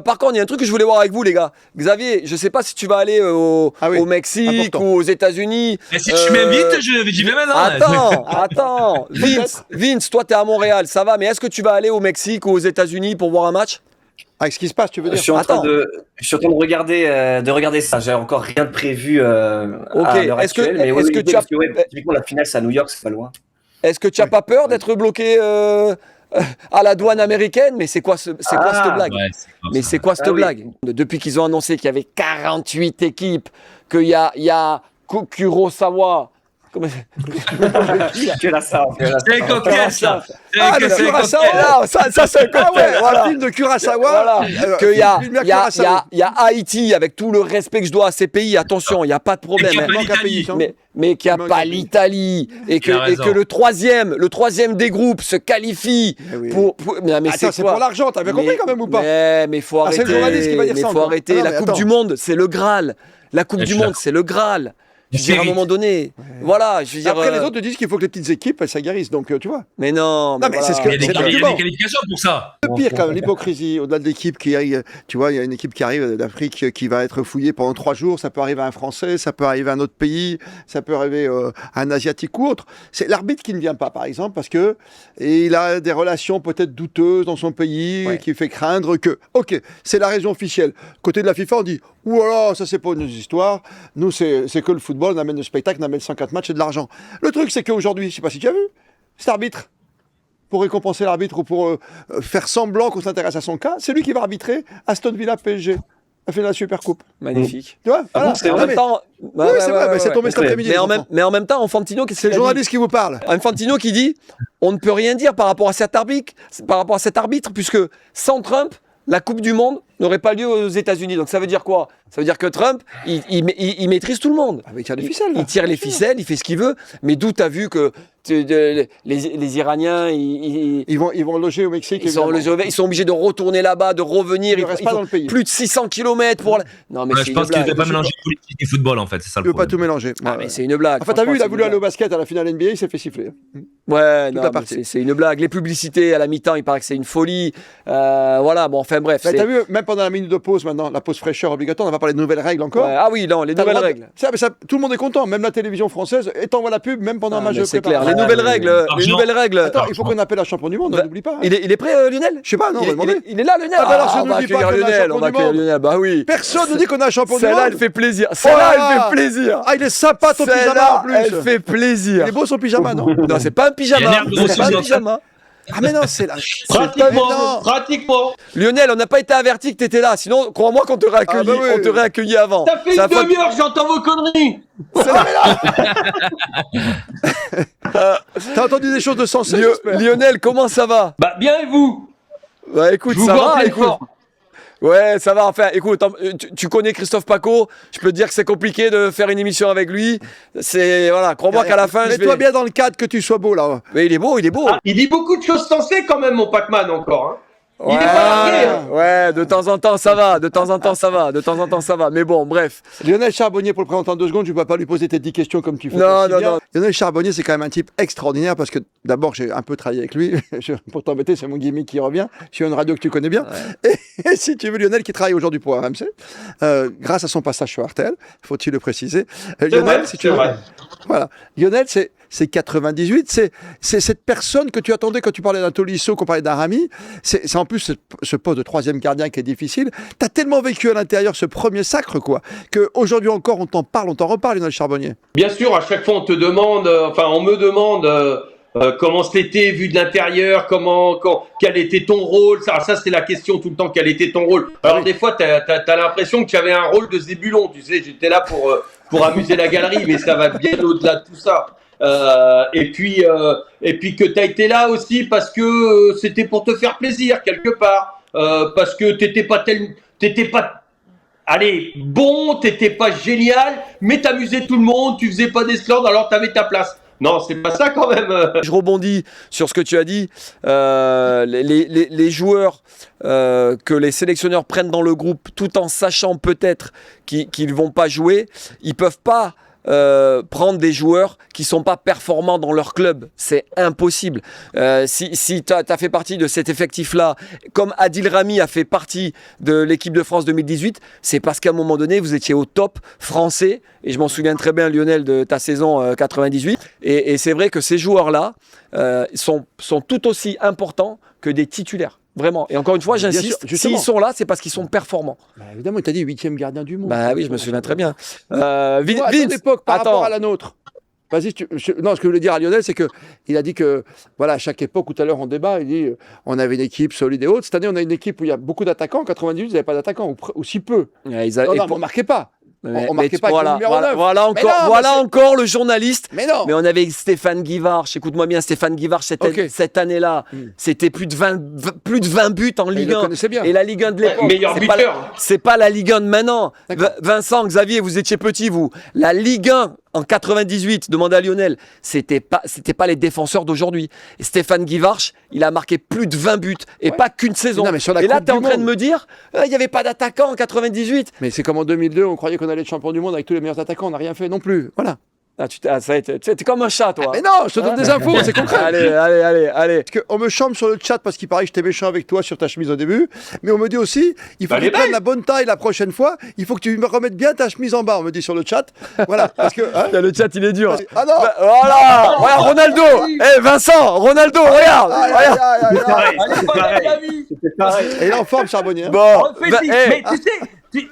Par contre, il y a un truc que je voulais voir avec vous, les gars. Xavier, je sais pas si tu vas aller au Mexique ou aux États-Unis.
Mais si tu m'invites, j'y vais maintenant.
Attends, Vince, toi t'es à Montréal, ça va, mais est-ce que tu vas aller au Mexique ou aux États-Unis pour voir un match?
Avec ce qui se passe, tu veux dire?
Je suis en train de regarder ça. J'ai encore rien de prévu à l'heure actuelle. Mais typiquement la finale, c'est à New York, c'est pas loin.
Est-ce que tu as pas peur d'être bloqué à la douane américaine? Mais c'est quoi cette blague? C'est quoi cette blague? Depuis qu'ils ont annoncé qu'il y avait 48 équipes, qu'il y a Kurosawa.
C'est un cocktail, ça.
C'est un cocktail.
Un film de Kurosawa.
Qu'il y a Haïti, avec tout le respect que je dois à ces pays. Attention, il n'y a pas de problème. Mais qu'il n'y a pas l'Italie. Et que le troisième des groupes se qualifie pour.
Mais c'est pour l'argent, t'as bien compris quand même ou pas?
Mais il faut arrêter.
C'est le journaliste qui va dire ça.
Il faut arrêter. La Coupe du Monde, c'est le Graal. La Coupe du Monde, c'est le Graal. Je veux dire, à un moment donné, voilà, je veux dire.
Après, les autres te disent qu'il faut que les petites équipes, elles s'agarissent, donc tu vois.
Mais non,
mais c'est ce que
il y a des qualifications pour ça.
Le pire, quand même, l'hypocrisie, au-delà de l'équipe qui arrive, tu vois, il y a une équipe qui arrive d'Afrique qui va être fouillée pendant 3 jours, ça peut arriver à un Français, ça peut arriver à un autre pays, ça peut arriver à un Asiatique ou autre. C'est l'arbitre qui ne vient pas, par exemple, parce que il a des relations peut-être douteuses dans son pays, qui fait craindre que, ok, c'est la raison officielle. Côté de la FIFA, on dit, ouah, ça c'est pas une histoire, nous c'est que le football, on amène le spectacle, on amène 104 matchs et de l'argent. Le truc, c'est qu'aujourd'hui, je sais pas si tu as vu, cet arbitre, pour récompenser l'arbitre ou pour faire semblant qu'on s'intéresse à son cas, c'est lui qui va arbitrer Aston Villa PSG. A fait la Super Coupe.
Magnifique.
Tu vois,
c'est
vrai. Oui, c'est vrai, c'est tombé cet après-midi.
Mais en même temps, Infantino,
c'est le journaliste qui vous parle.
Infantino qui dit, on ne peut rien dire par rapport à cet arbitre, puisque sans Trump, la Coupe du Monde n'aurait pas lieu aux États-Unis. Donc ça veut dire quoi? Ça veut dire que Trump, il maîtrise tout le monde.
Il tire les ficelles.
Il tire les ficelles, il fait ce qu'il veut. Mais d'où tu as vu que les Iraniens,
ils vont loger au Mexique.
Ils sont obligés de retourner là-bas, de revenir.
Ils restent pas dans le pays.
Plus de 600 km pour...
Non, mais je pense qu'il ne veut pas mélanger politique et football, en fait. C'est ça le problème.
Il ne veut pas tout mélanger.
Mais c'est une blague.
Enfin, t'as vu, il a voulu aller au basket à la finale NBA, il s'est fait siffler.
Ouais, non, c'est une blague. Les publicités à la mi-temps, il paraît que c'est une folie. Voilà, bon, enfin bref.
T'as vu, même pendant la minute de pause, maintenant, la pause fraîcheur obligatoire, on va parler de nouvelles règles encore.
Ah oui, non, les nouvelles règles.
Tout le monde est content, même la télévision française, et t'envoie la pub, même pendant un match de
préparation. C'est clair, les nouvelles règles.
Attends, il faut qu'on appelle un champion du monde, on n'oublie pas.
Il est prêt, Lionel?
Je sais pas, non, on va demander.
Il est là, Lionel.
On va accueillir Lionel,
bah oui.
Personne ne dit qu'on a un champion du monde.
Celle-là, elle fait plaisir. Celle-là, elle fait plaisir.
Ah, il est sympa ton pyjama en plus.
Elle fait plaisir.
Il est beau son pyjama, non?
Non, c'est pas un pyjama. C'est pas un pyjama.
Ah mais non, c'est là.
Pratiquement.
Lionel, on n'a pas été averti que t'étais là. Sinon, crois-moi qu'on t'aurait accueilli. On t'aurait accueilli avant.
Ça fait une demi-heure que j'entends vos conneries.
T'as entendu des choses de sensé?
Lionel, comment ça va?
Bah bien et vous?
Bah écoute, ça va, écoute. Ouais, ça va. Enfin, écoute, tu connais Christophe Paco. Je peux te dire que c'est compliqué de faire une émission avec lui. C'est voilà, crois-moi qu'à la fin,
mets-toi bien dans le cadre que tu sois beau là.
Mais il est beau.
Ah, il dit beaucoup de choses sensées quand même, mon Pac-Man encore. Hein.
Ouais,
il est pas largué, hein.
Ouais, de temps en temps ça va. Mais bon, bref.
Lionel Charbonnier, pour le présenter en 2 secondes, je ne vais pas lui poser tes 10 questions comme tu fais.
Non.
Lionel Charbonnier, c'est quand même un type extraordinaire parce que d'abord, j'ai un peu travaillé avec lui. Pour t'embêter, c'est mon gimmick qui revient. Sur une radio que tu connais bien. Ouais. Et si tu veux, Lionel qui travaille aujourd'hui pour RMC, grâce à son passage sur RTL, faut-il le préciser. Lionel, si tu veux. Voilà. Lionel, c'est 98, c'est cette personne que tu attendais quand tu parlais d'un Tolisso, qu'on parlait d'un Rami. C'est en plus ce poste de 3e gardien qui est difficile. Tu as tellement vécu à l'intérieur ce premier sacre, quoi, qu'aujourd'hui encore, on t'en reparle, Lionel Charbonnier.
Bien sûr, à chaque fois, on me demande comment c'était vu de l'intérieur, quel était ton rôle. Ça c'est la question tout le temps, quel était ton rôle. Alors des fois, t'as l'impression que tu avais un rôle de Zébulon, tu sais, j'étais là pour amuser la galerie, mais ça va bien au-delà de tout ça. Et puis que tu as été là aussi parce que c'était pour te faire plaisir quelque part, parce que t'étais pas bon, t'étais pas génial, mais t'amusais tout le monde, tu faisais pas d'esclandre, alors t'avais ta place. Non, c'est pas ça quand même.
Je rebondis sur ce que tu as dit. Les joueurs que les sélectionneurs prennent dans le groupe, tout en sachant peut-être qu'ils vont pas jouer, ils peuvent pas prendre des joueurs qui sont pas performants dans leur club. C'est impossible. Si tu as fait partie de cet effectif-là, comme Adil Rami a fait partie de l'équipe de France 2018, c'est parce qu'à un moment donné, vous étiez au top français. Et je m'en souviens très bien, Lionel, de ta saison 98. Et c'est vrai que ces joueurs-là sont tout aussi importants que des titulaires. Vraiment. Et encore une fois, j'insiste, s'ils sont là, c'est parce qu'ils sont performants.
Bah évidemment, il t'a dit 8e gardien du monde.
Bah oui, je me souviens très bien.
À ton époque, par rapport à la nôtre. Vas-y, non, ce que je voulais dire à Lionel, c'est qu'il a dit que, voilà, à chaque époque, ou tout à l'heure en débat, il dit on avait une équipe solide et haute. Cette année, on a une équipe où il y a beaucoup d'attaquants. En 98, vous n'avez pas d'attaquants, ou si peu.
Ouais,
on ne marquait pas. On marquait pas
voilà,
avec le numéro 9.
Voilà encore le journaliste.
Mais non.
Mais on avait Stéphane Guivarch. Écoute-moi bien, Stéphane Guivarch, cette année-là, c'était plus de 20 buts en Ligue 1.
Bien.
Et la Ligue 1 de l'époque,
meilleur buteur.
C'est pas la Ligue 1 de maintenant. Vincent, Xavier, vous étiez petits, vous. La Ligue 1 en 98, demandez à Lionel, c'était pas les défenseurs d'aujourd'hui. Et Stéphane Guivarch, il a marqué plus de 20 buts et pas qu'une saison. Non, et là, tu es en train de me dire, il n'y avait pas d'attaquant en 98.
Mais c'est comme en 2002, on croyait qu'on allait être champion du monde avec tous les meilleurs attaquants, on n'a rien fait non plus. Voilà.
T'es comme un chat, toi.
Mais non, je te donne des infos, c'est concret.
Allez.
Parce qu'on me chante sur le chat parce qu'il paraît que j'étais méchant avec toi sur ta chemise au début. Mais on me dit aussi, il faut que tu prennes la bonne taille la prochaine fois. Il faut que tu me remettes bien ta chemise en bas, on me dit sur le chat. Voilà. Parce que,
le chat, il est dur.
Ah non.
Voilà. Regarde, Ronaldo. Vincent, Ronaldo, regarde.
C'était pareil.
Et il est en forme, Charbonnier.
Bon. Mais tu sais.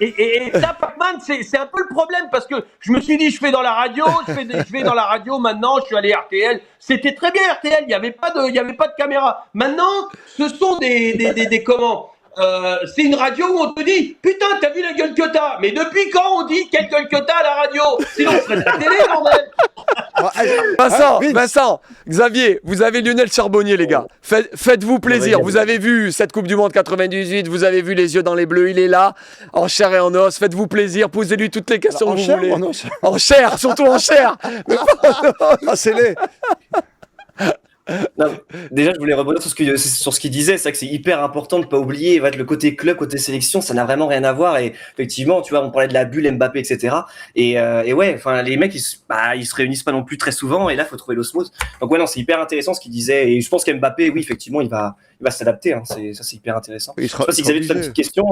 Et là, Pac-Man, c'est un peu le problème parce que je me suis dit, je vais dans la radio maintenant, je suis allé RTL. C'était très bien RTL, il n'y avait pas de caméra. Maintenant, ce sont des comment c'est une radio où on te dit, putain, t'as vu la gueule que t'as. Mais depuis quand on dit quelle gueule que t'as à la radio? Sinon, on serait de la télé, bordel.
Vincent, Xavier, vous avez Lionel Charbonnier, les gars. Faites-vous plaisir. Vous avez vu cette Coupe du Monde 98, vous avez vu les yeux dans les bleus, il est là, en chair et en os. Faites-vous plaisir, posez-lui toutes les questions que vous voulez. En chair, surtout en chair.
C'est laid.
Non, déjà, je voulais rebondir sur ce qu'il disait. C'est vrai que c'est hyper important de ne pas oublier le côté club, côté sélection, ça n'a vraiment rien à voir. Et effectivement, tu vois, on parlait de la bulle Mbappé, etc. Et ouais, enfin, les mecs, ils se réunissent pas non plus très souvent. Et là, il faut trouver l'osmose. Donc ouais, non, c'est hyper intéressant ce qu'il disait. Et je pense qu'Mbappé, oui, effectivement, il va s'adapter. Hein. C'est hyper intéressant. Je sais pas si Xavier, tu as une petite question.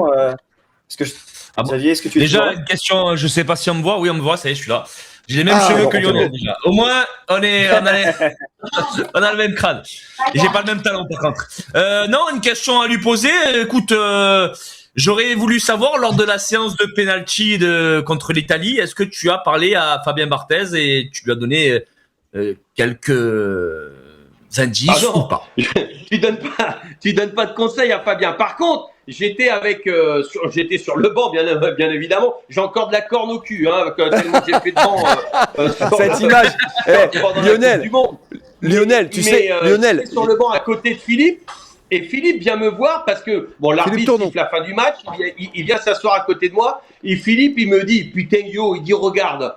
Xavier, est-ce que tu es
déjà une question? Je sais pas si on me voit. Oui, on me voit. Ça y est, je suis là. J'ai les mêmes cheveux que Lionel déjà. Au moins, on a le même crâne. Et j'ai pas le même talent par contre. Non, une question à lui poser. Écoute, j'aurais voulu savoir lors de la séance de penalty contre l'Italie, est-ce que tu as parlé à Fabien Barthez et tu lui as donné quelques indices ou pas?
Tu donnes pas de conseils à Fabien. Par contre, j'étais sur le banc, bien évidemment. J'ai encore de la corne au cul, tellement j'ai fait devant.
Cette image, Lionel, tu sais, Lionel.
Sur le banc à côté de Philippe. Et Philippe vient me voir parce que, bon, l'arbitre siffle la fin du match, il vient s'asseoir à côté de moi, et Philippe, il me dit, putain, yo, il dit, regarde,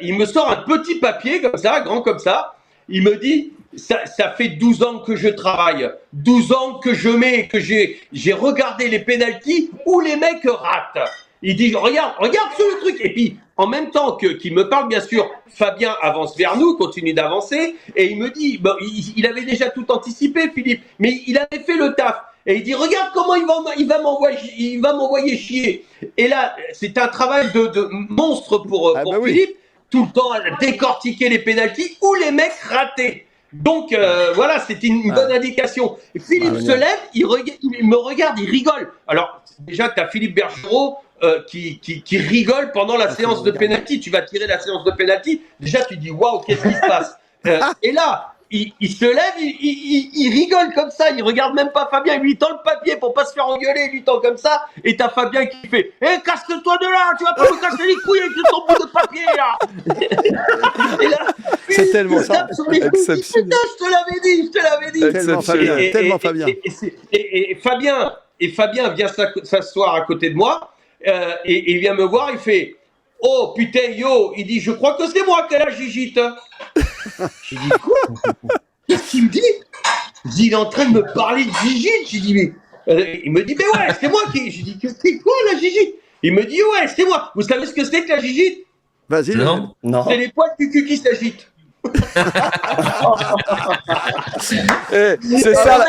il me sort un petit papier comme ça, grand comme ça, il me dit, ça fait 12 ans que je travaille, 12 ans que je mets, que j'ai regardé les pénaltys où les mecs ratent. Il dit, regarde sur le truc. Et puis, en même temps qu'il me parle, bien sûr, Fabien avance vers nous, continue d'avancer, et il me dit, bon, il avait déjà tout anticipé, Philippe, mais il avait fait le taf. Et il dit, regarde comment il va m'envoyer chier. Et là, c'est un travail de monstre pour Philippe, oui. Tout le temps à décortiquer les pénaltys où les mecs rataient. Donc voilà, c'était une bonne indication. Et Philippe se lève, il me regarde, il rigole. Alors déjà, tu as Philippe Bergerot qui rigole pendant la séance de pénalty. Tu vas tirer la séance de pénalty. Déjà, tu dis waouh, qu'est-ce qui se passe Et là, il se lève, il rigole comme ça. Il regarde même pas Fabien. Il lui tend le papier pour pas se faire engueuler. Il lui tend comme ça. Et t'as Fabien qui fait casse-toi de là. Tu vas pas me casser les couilles avec ton bout de papier là. Et là,
c'est tellement ça.
Exceptionnel. Je te l'avais dit.
Tellement Fabien.
Et Fabien vient s'asseoir à côté de moi et il vient me voir, il fait oh putain yo, il dit je crois que c'est moi qui ai la gigite. J'ai dit quoi? Qu'est-ce qu'il me dit? Je dis il est en train de me parler de gigite. J'ai dit mais il me dit mais ouais c'est moi qui. J'ai dit que c'est quoi la gigite? Il me dit ouais c'est moi. Vous savez ce que c'est que la gigite?
Vas-y.
Non.
C'est les poils du cul qui s'agitent.
C'est ça, la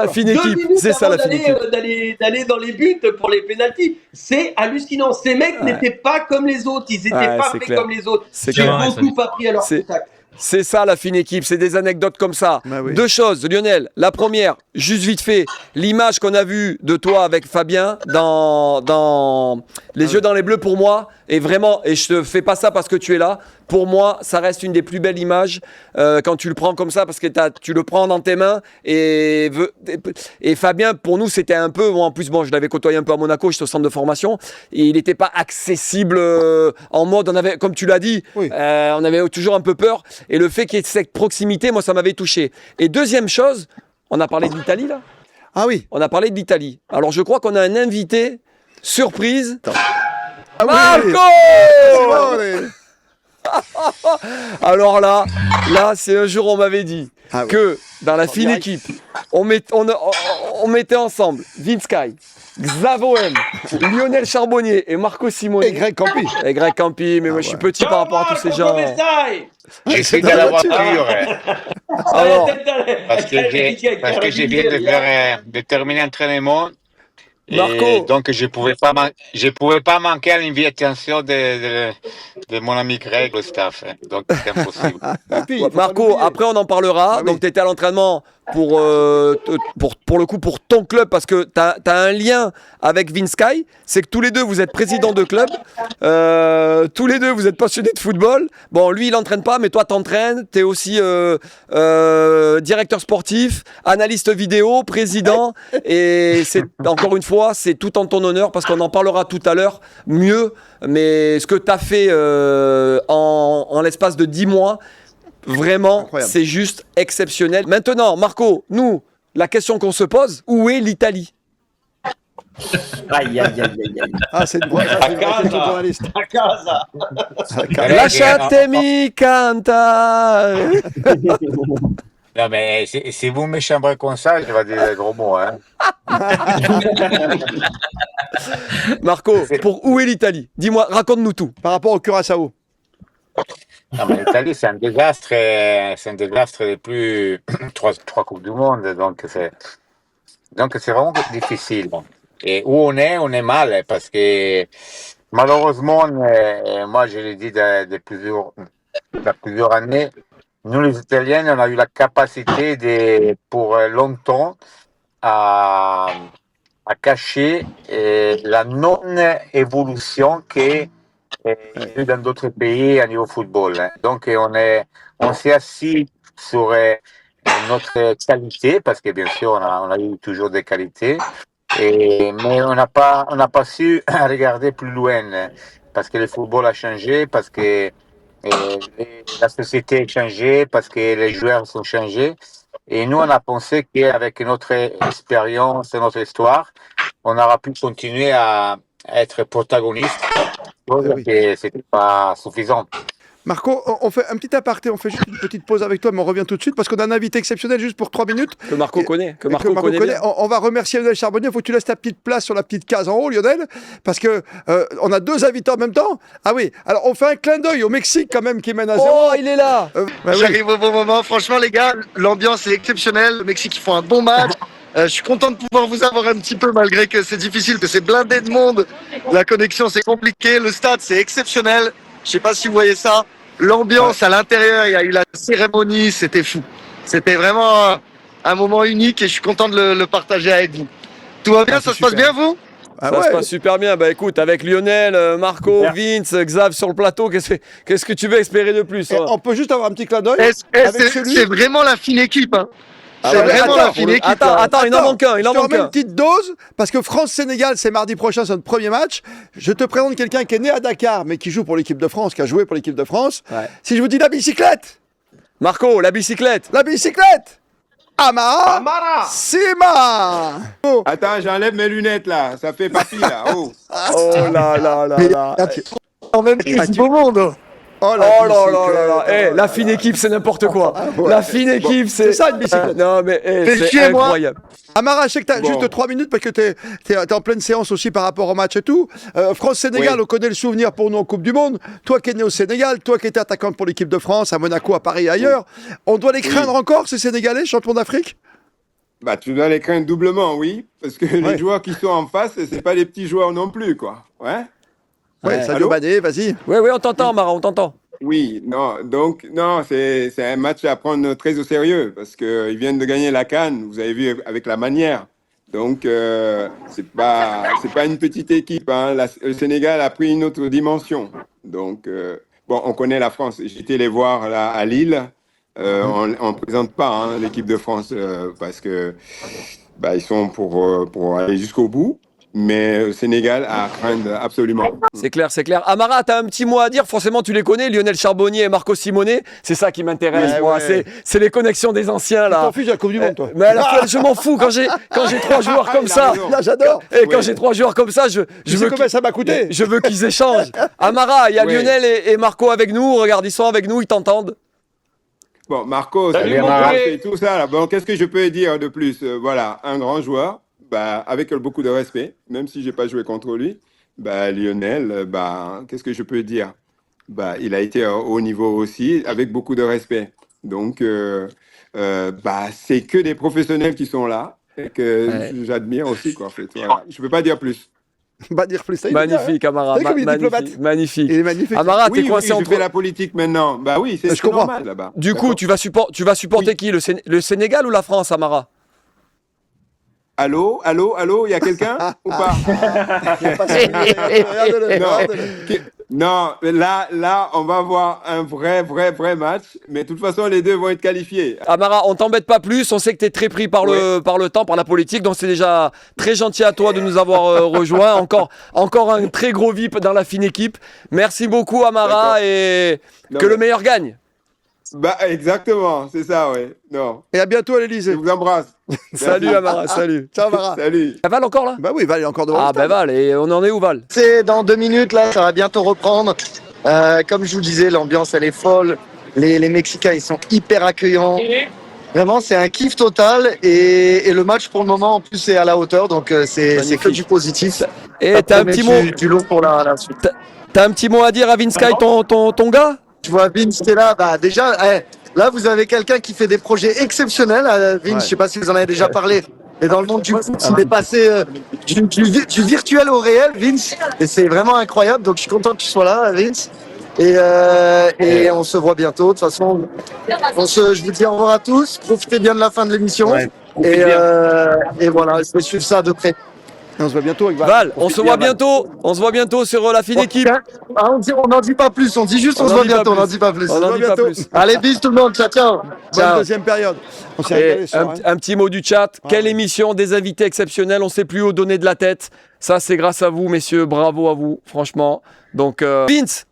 fine équipe. C'est ça la fine équipe.
D'aller dans les buts pour les pénaltys, c'est hallucinant. Ces mecs n'étaient pas comme les autres, ils étaient pas faits comme les autres. J'ai beaucoup appris à leur contact.
C'est ça la fine équipe, c'est des anecdotes comme ça.
Oui.
Deux choses, Lionel. La première, juste vite fait, l'image qu'on a vue de toi avec Fabien dans Les yeux dans les bleus pour moi, et vraiment, et je te fais pas ça parce que tu es là, pour moi, ça reste une des plus belles images quand tu le prends comme ça, parce que tu le prends dans tes mains. Et Fabien, pour nous, c'était un peu, en plus, je l'avais côtoyé un peu à Monaco, j'étais au centre de formation, et il n'était pas accessible en mode, comme tu l'as dit, on avait toujours un peu peur. Et le fait qu'il y ait cette proximité, moi, ça m'avait touché. Et deuxième chose, on a parlé de l'Italie, là.
Ah oui.
On a parlé de l'Italie. Alors, je crois qu'on a un invité surprise.
Marco!
Alors là, c'est un jour on m'avait dit que dans la fine équipe, on mettait ensemble Vince Sky, Xavo M, Lionel Charbonnier et Marco Simone.
Et Greg
Campi. Mais moi je suis petit par rapport à tous ces gens.
Je suis dans la voiture.
Alors,
parce que je viens de terminer l'entraînement.
Marco.
Donc je pouvais pas manquer à l'invitation de mon ami Greg, le staff. Donc c'est impossible.
Marco, après on en parlera. Donc tu étais à l'entraînement pour le coup pour ton club, parce que tu as un lien avec Vince Sky. C'est que tous les deux vous êtes présidents de club. Tous les deux vous êtes passionnés de football. Bon, lui il entraîne pas, mais toi t'entraînes. Tu es aussi directeur sportif, analyste vidéo, président. Et c'est encore une fois, c'est tout en ton honneur, parce qu'on en parlera tout à l'heure mieux. Mais ce que tu as fait en l'espace de 10 mois, vraiment, incroyable. C'est juste exceptionnel. Maintenant, Marco, nous, la question qu'on se pose, où est l'Italie?
Aïe.
Ah, c'est une question journaliste.
A casa.
Lasciatemi canta.
Non, mais si vous me chambrez comme ça, je vais dire des gros mots. Hein.
Marco, où est l'Italie? Dis-moi, raconte-nous tout.
Par rapport au Curaçao.
Non, mais l'Italie, c'est un désastre depuis trois Coupes du Monde. Donc, c'est vraiment difficile. Et où on est mal, parce que malheureusement, moi, je l'ai dit depuis plusieurs années, nous, les Italiens, on a eu la capacité pour longtemps à cacher la non-évolution qu'il y a eu dans d'autres pays à niveau football. Hein. Donc, on s'est assis sur notre qualité, parce que bien sûr, on a eu toujours des qualités, mais on n'a pas su regarder plus loin, parce que le football a changé, parce que La société a changé parce que les joueurs sont changés. Et nous, on a pensé qu'avec notre expérience et notre histoire, on aura pu continuer à être protagoniste. C'était pas suffisant.
Marco, on fait un petit aparté, on fait juste une petite pause avec toi, mais on revient tout de suite parce qu'on a un invité exceptionnel juste pour 3 minutes.
Que Marco connaît. Que Marco connaît bien.
On va remercier Lionel Charbonnier. Il faut que tu laisses ta petite place sur la petite case en haut, Lionel, parce que on a 2 invités en même temps. Ah oui, alors on fait un clin d'œil au Mexique quand même qui mène à 0.
Oh, il est là.
J'arrive au bon moment. Franchement, les gars, l'ambiance est exceptionnelle. Le Mexique, ils font un bon match. Je suis content de pouvoir vous avoir un petit peu, malgré que c'est difficile, que c'est blindé de monde. La connexion, c'est compliqué. Le stade, c'est exceptionnel. Je sais pas si vous voyez ça. L'ambiance à l'intérieur, il y a eu la cérémonie, c'était fou. C'était vraiment un moment unique et je suis content de le partager avec vous. Tout va bien, ça se passe bien, vous?
Ça se passe super bien. Bah écoute, avec Lionel, Marco, Vince, Xav sur le plateau, qu'est-ce que tu veux espérer de plus?
On peut juste avoir un petit clin d'œil.
C'est vraiment la fine équipe, hein. C'est vraiment la fine équipe.
Attends, il en manque un. Il en manque
une petite dose, parce que France-Sénégal, c'est mardi prochain, c'est notre premier match. Je te présente quelqu'un qui est né à Dakar, mais qui joue pour l'équipe de France, qui a joué pour l'équipe de France. Ouais. Si je vous dis la bicyclette.
Marco, la bicyclette.
La bicyclette. Amara Sima.
Oh. Attends, j'enlève mes lunettes là, ça fait papy là. Oh,
là.
En même temps, c'est beau monde.
Oh là. La fine équipe, c'est n'importe quoi. La fine équipe, c'est
ça une bicyclette.
Non mais c'est incroyable.
Amara, je sais que tu as juste 3 minutes parce que tu es en pleine séance aussi par rapport au match et tout. France-Sénégal, on connaît le souvenir pour nous en Coupe du Monde. Toi qui es né au Sénégal, toi qui étais attaquante pour l'équipe de France, à Monaco, à Paris et ailleurs. On doit les craindre encore, ces Sénégalais, champions d'Afrique?
Bah, tu dois les craindre doublement, oui. Parce que les joueurs qui sont en face, c'est pas les petits joueurs non plus, quoi.
Ouais, Sadio Mané, vas-y.
Oui, on t'entend, Amara, on t'entend.
Oui, c'est un match à prendre très au sérieux parce qu'ils viennent de gagner la CAN, vous avez vu avec la manière. Donc, c'est pas une petite équipe. Hein. Le Sénégal a pris une autre dimension. Donc, on connaît la France. J'ai été les voir là, à Lille. On ne présente pas l'équipe de France parce que ils sont pour aller jusqu'au bout. Mais le Sénégal à craindre absolument.
C'est clair. Amara, tu as un petit mot à dire. Forcément, tu les connais, Lionel Charbonnier et Marco Simonet. C'est ça qui m'intéresse, moi. Ouais. C'est les connexions des anciens, là.
Tu t'en fiches de la Coupe du Monde, toi.
Mais à la fin, je m'en fous. Quand j'ai 3 joueurs comme ça,
là, j'adore.
Et quand j'ai 3 joueurs comme ça, je veux
combien ça m'a coûté.
Je veux qu'ils échangent. Amara, il y a Lionel et Marco avec nous. Regarde, ils sont avec nous, ils t'entendent.
Bon, Marco, salut et tout ça. Là. Bon, qu'est-ce que je peux dire de plus? Voilà, un grand joueur. Avec beaucoup de respect, même si je n'ai pas joué contre lui, Lionel, qu'est-ce que je peux dire? Il a été au haut niveau aussi, avec beaucoup de respect. Donc, c'est que des professionnels qui sont là et que j'admire aussi. Quoi, en fait. Voilà. Je ne peux pas dire plus.
Magnifique, Amara. Magnifique.
Il est magnifique.
Amara, t'es coincé entre...
je fais la politique maintenant. Oui, c'est normal là-bas.
Du coup, tu vas supporter qui? Le Sénégal ou la France, Amara?
Allô, il y a quelqu'un ou pas? Non, là, on va avoir un vrai match, mais de toute façon, les deux vont être qualifiés.
Amara, on t'embête pas plus, on sait que tu es très pris par le temps, par la politique, donc c'est déjà très gentil à toi de nous avoir rejoints. Encore un très gros VIP dans la fine équipe. Merci beaucoup, Amara, et que le meilleur gagne.
Exactement, c'est ça, ouais. Non.
Et à bientôt à l'Elysée.
Je vous embrasse.
Salut Amara, salut.
Ciao Amara.
Salut.
Val encore là?
Oui, Val est encore devant.
Val, et on en est où, Val?
C'est dans 2 minutes, là, ça va bientôt reprendre. Comme je vous disais, l'ambiance, elle est folle. Les Mexicains, ils sont hyper accueillants. Vraiment, c'est un kiff total. Et le match, pour le moment, en plus, c'est à la hauteur. Donc, c'est que du positif.
Et t'as un petit mot
du lot pour la suite.
T'as un petit mot à dire à Vince Sky, ton gars?
Je vois Vince qui est là. Déjà, là, vous avez quelqu'un qui fait des projets exceptionnels. Vince, je sais pas si vous en avez déjà parlé. Mais dans le monde du foot, il est passé du virtuel au réel, Vince. Et c'est vraiment incroyable. Donc, je suis content que tu sois là, Vince. Et on se voit bientôt. De toute façon, je vous dis au revoir à tous. Profitez bien de la fin de l'émission. Ouais, et voilà, je vais suivre ça de près.
On se voit bientôt avec
Val. On se voit bientôt sur la fine équipe.
On n'en dit pas plus, on dit juste on se voit bientôt, on n'en dit pas plus.
On n'en dit pas plus.
Allez, bis tout le monde, ciao.
Bonne deuxième période. On s'est régalé
un petit mot du chat. Quelle émission, des invités exceptionnels, on ne sait plus où donner de la tête. Ça, c'est grâce à vous, messieurs. Bravo à vous, franchement. Donc, Vince,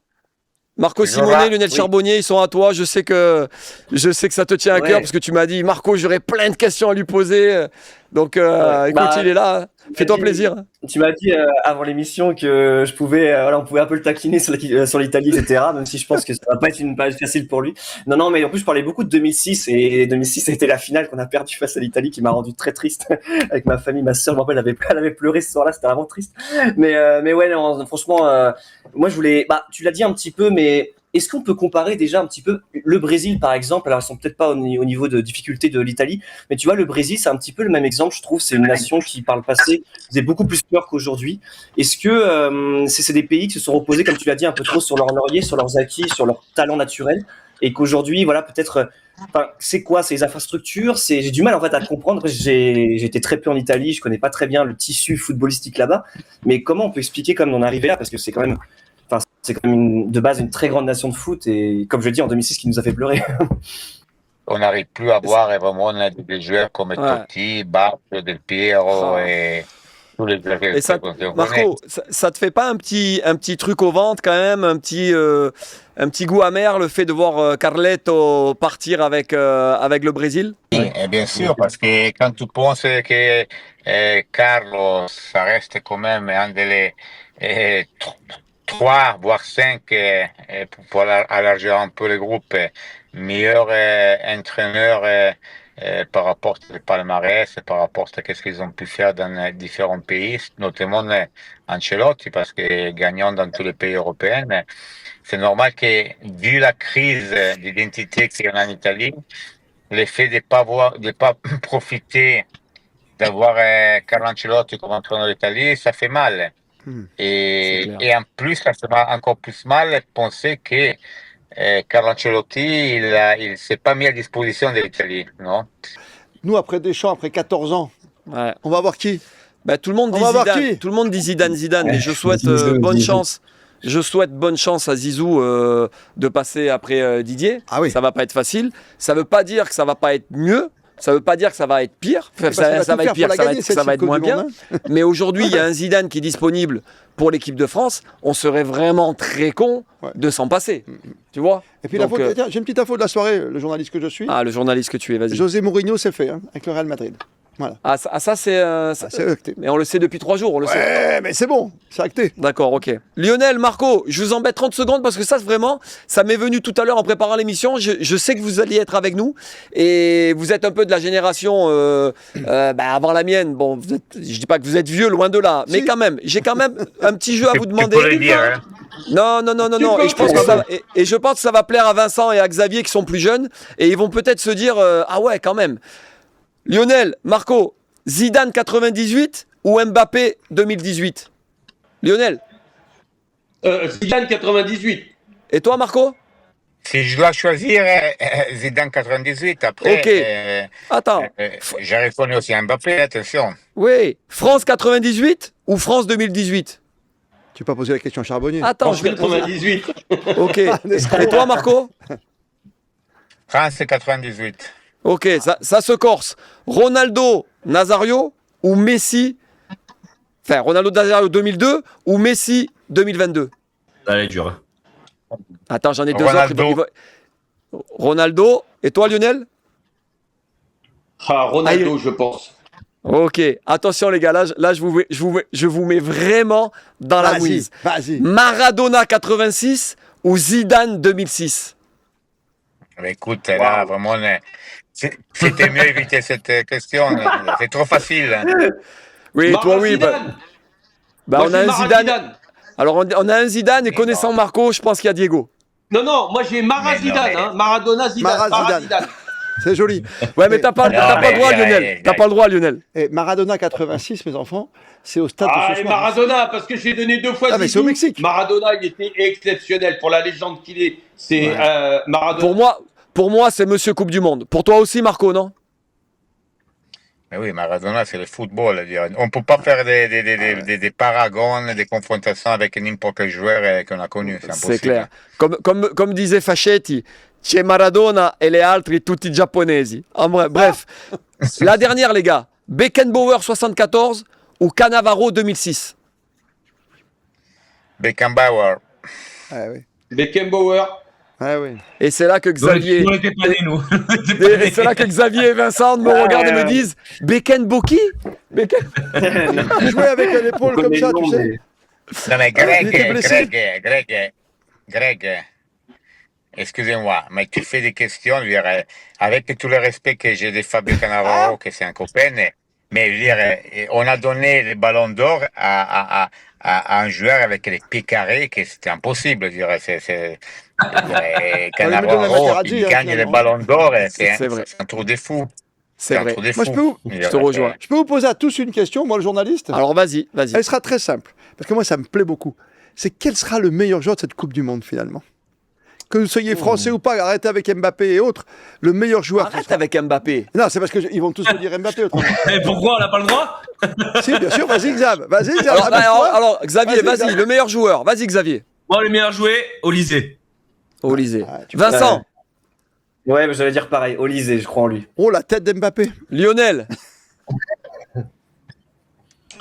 Marco Simonet, Lionel Charbonnier, ils sont à toi. Je sais que ça te tient à cœur parce que tu m'as dit, Marco, j'aurais plein de questions à lui poser. Donc, écoute, il est là. Fais-toi plaisir.
Tu m'as dit avant l'émission que on pouvait un peu le taquiner sur l'Italie, etc. Même si je pense que ça va pas être une page facile pour lui. Non, mais en plus, je parlais beaucoup de 2006 et 2006, c'était la finale qu'on a perdue face à l'Italie qui m'a rendu très triste avec ma famille. Ma sœur, je me rappelle, elle avait pleuré ce soir-là. C'était vraiment triste. Mais ouais, non, franchement, moi, je voulais, tu l'as dit un petit peu, mais est-ce qu'on peut comparer déjà un petit peu le Brésil, par exemple? Alors, ils sont peut-être pas au niveau de difficulté de l'Italie, mais tu vois, le Brésil, c'est un petit peu le même exemple, je trouve. C'est une nation qui, par le passé, faisait beaucoup plus peur qu'aujourd'hui. Est-ce que c'est des pays qui se sont reposés, comme tu l'as dit, un peu trop sur leur laurier, sur leurs acquis, sur leur talent naturel, et qu'aujourd'hui, voilà, peut-être, c'est quoi? C'est les infrastructures? J'ai du mal en fait à comprendre. J'ai été très peu en Italie, je connais pas très bien le tissu footballistique là-bas, mais comment on peut expliquer comment on est arrivé là? Parce que c'est quand même de base une très grande nation de foot et comme je le dis en 2006 qui nous a fait pleurer.
On n'arrive plus à voir vraiment des joueurs comme Totti, Barthez, Del Piero et tous les joueurs.
Et ça, Marco, ça te fait pas un petit truc au ventre quand même, un petit goût amer le fait de voir Carleto partir avec le Brésil?
Oui, et bien sûr, parce que quand tu penses que Carlos, ça reste quand même un des 3, voire 5, pour élargir un peu le groupe, meilleur entraîneur par rapport au palmarès, par rapport à ce qu'ils ont pu faire dans différents pays, notamment Ancelotti, parce que gagnant dans tous les pays européens. C'est normal que, vu la crise d'identité qu'il y a en Italie, le fait de pas profiter d'avoir Carlo Ancelotti comme entraîneur d'Italie, ça fait mal. Et en plus, ça fait encore plus mal de penser que Carlo Ancelotti, il s'est pas mis à disposition de l'Italie, non?
Nous, après Deschamps, après 14 ans, on va voir qui?
Tout le monde dit Zidane. Tout le monde dit Zidane, mais je souhaite bonne chance. Je souhaite bonne chance à Zizou de passer après Didier.
Ah oui.
Ça va pas être facile. Ça veut pas dire que ça va pas être mieux. Ça veut pas dire que ça va être pire. Ça va être pire, ça va être moins bien. Mais aujourd'hui, il y a un Zidane qui est disponible pour l'équipe de France. On serait vraiment très con de s'en passer. Tu vois?
Et puis j'ai une petite info de la soirée, le journaliste que je suis.
Ah, le journaliste que tu es, vas-y.
José Mourinho, c'est fait avec le Real Madrid. Voilà.
Ça c'est acté. Mais on le sait depuis 3 jours, on le sait.
Mais c'est bon, c'est acté.
D'accord, ok. Lionel, Marco, je vous embête 30 secondes parce que ça m'est venu tout à l'heure en préparant l'émission. Je sais que vous alliez être avec nous et vous êtes un peu de la génération avant la mienne. Bon, je dis pas que vous êtes vieux, loin de là, mais quand même, j'ai quand même un petit jeu à vous demander.
Tu peux le dire, hein.
Non. Et je pense que ça va plaire à Vincent et à Xavier qui sont plus jeunes et ils vont peut-être se dire ah ouais, quand même. Lionel, Marco, Zidane 98 ou Mbappé 2018? Lionel?
Zidane 98.
Et toi, Marco?
Si je dois choisir Zidane 98, après,
ok. Attends.
j'ai reconnu aussi Mbappé, attention.
Oui. France 98 ou France 2018?
Tu peux pas poser la question à Charbonnier.
Attends,
France 98.
Ok. Et toi, Marco?
France 98.
Ok, ça se corse. Ronaldo Nazario ou Messi? Enfin, Ronaldo Nazario 2002 ou Messi 2022?
Elle est dure.
Attends, j'en ai deux autres. Ronaldo. Et toi, Lionel?
Ronaldo, je pense.
Ok, attention les gars, là je vous mets vraiment dans la mouise.
Vas-y.
Maradona 86 ou Zidane 2006?
Mais écoute, là, vraiment, c'était mieux éviter cette question. C'est trop facile.
Oui, toi, oui.
Moi,
on a un Zidane. Alors, on a un Zidane et connaissant Marco, je pense qu'il y a Diego.
Non, moi j'ai Zidane. Maradona, Zidane.
C'est joli.
Ouais, mais t'as pas le droit, Lionel. T'as pas le droit, Lionel.
Et Maradona 86, mes enfants, c'est au stade de ce soir.
Maradona, parce que j'ai donné 2 fois.
Mais c'est au Mexique.
Maradona, il était exceptionnel pour la légende qu'il est. C'est Maradona.
Pour moi, c'est Monsieur Coupe du Monde. Pour toi aussi, Marco, non?
Mais oui, Maradona, c'est le football. On ne peut pas faire des paragons, des confrontations avec n'importe quel joueur qu'on a connu.
C'est clair. Comme disait Fascetti, c'è Maradona e le altri tutti giapponesi. Bref, la dernière, les gars. Beckenbauer 74 ou Cannavaro 2006?
Beckenbauer.
Ah, oui.
Beckenbauer.
Ah oui.
Et c'est là que Xavier.
On était pas nés, nous.
Et c'est là que Xavier et Vincent me regardent et me disent Beckenbauer.
Il jouait avec l'épaule comme ça, tu sais.
Non, mais
il était blessé.
Greg, excusez-moi, mais tu fais des questions, je veux dire, avec tout le respect que j'ai de Fabio Cannavaro, que c'est un copain, mais je veux dire, on a donné le ballon d'or à un joueur avec les pieds carrés, que c'était impossible, je dirais. Cannavaro, il gagne le ballon d'or, c'est un trou de fou.
C'est vrai.
Moi,
je te rejoins.
Je peux vous poser à tous une question, moi, le journaliste.
Alors, vas-y.
Elle sera très simple, parce que moi, ça me plaît beaucoup. C'est quel sera le meilleur joueur de cette Coupe du Monde, finalement? Que vous soyez français ou pas, arrêtez avec Mbappé et autres. Le meilleur joueur.
Arrête avec Mbappé.
Non, c'est parce qu'ils vont tous me dire Mbappé autrement.
Et pourquoi on n'a pas le droit?
Si, bien sûr, vas-y, Xav.
Alors, Xavier, vas-y, le meilleur joueur. Vas-y, Xavier.
Moi, le meilleur joueur, Olysée.
Vincent.
Ouais, j'allais dire pareil. Olysée, je crois en lui.
Oh, la tête d'Mbappé.
Lionel.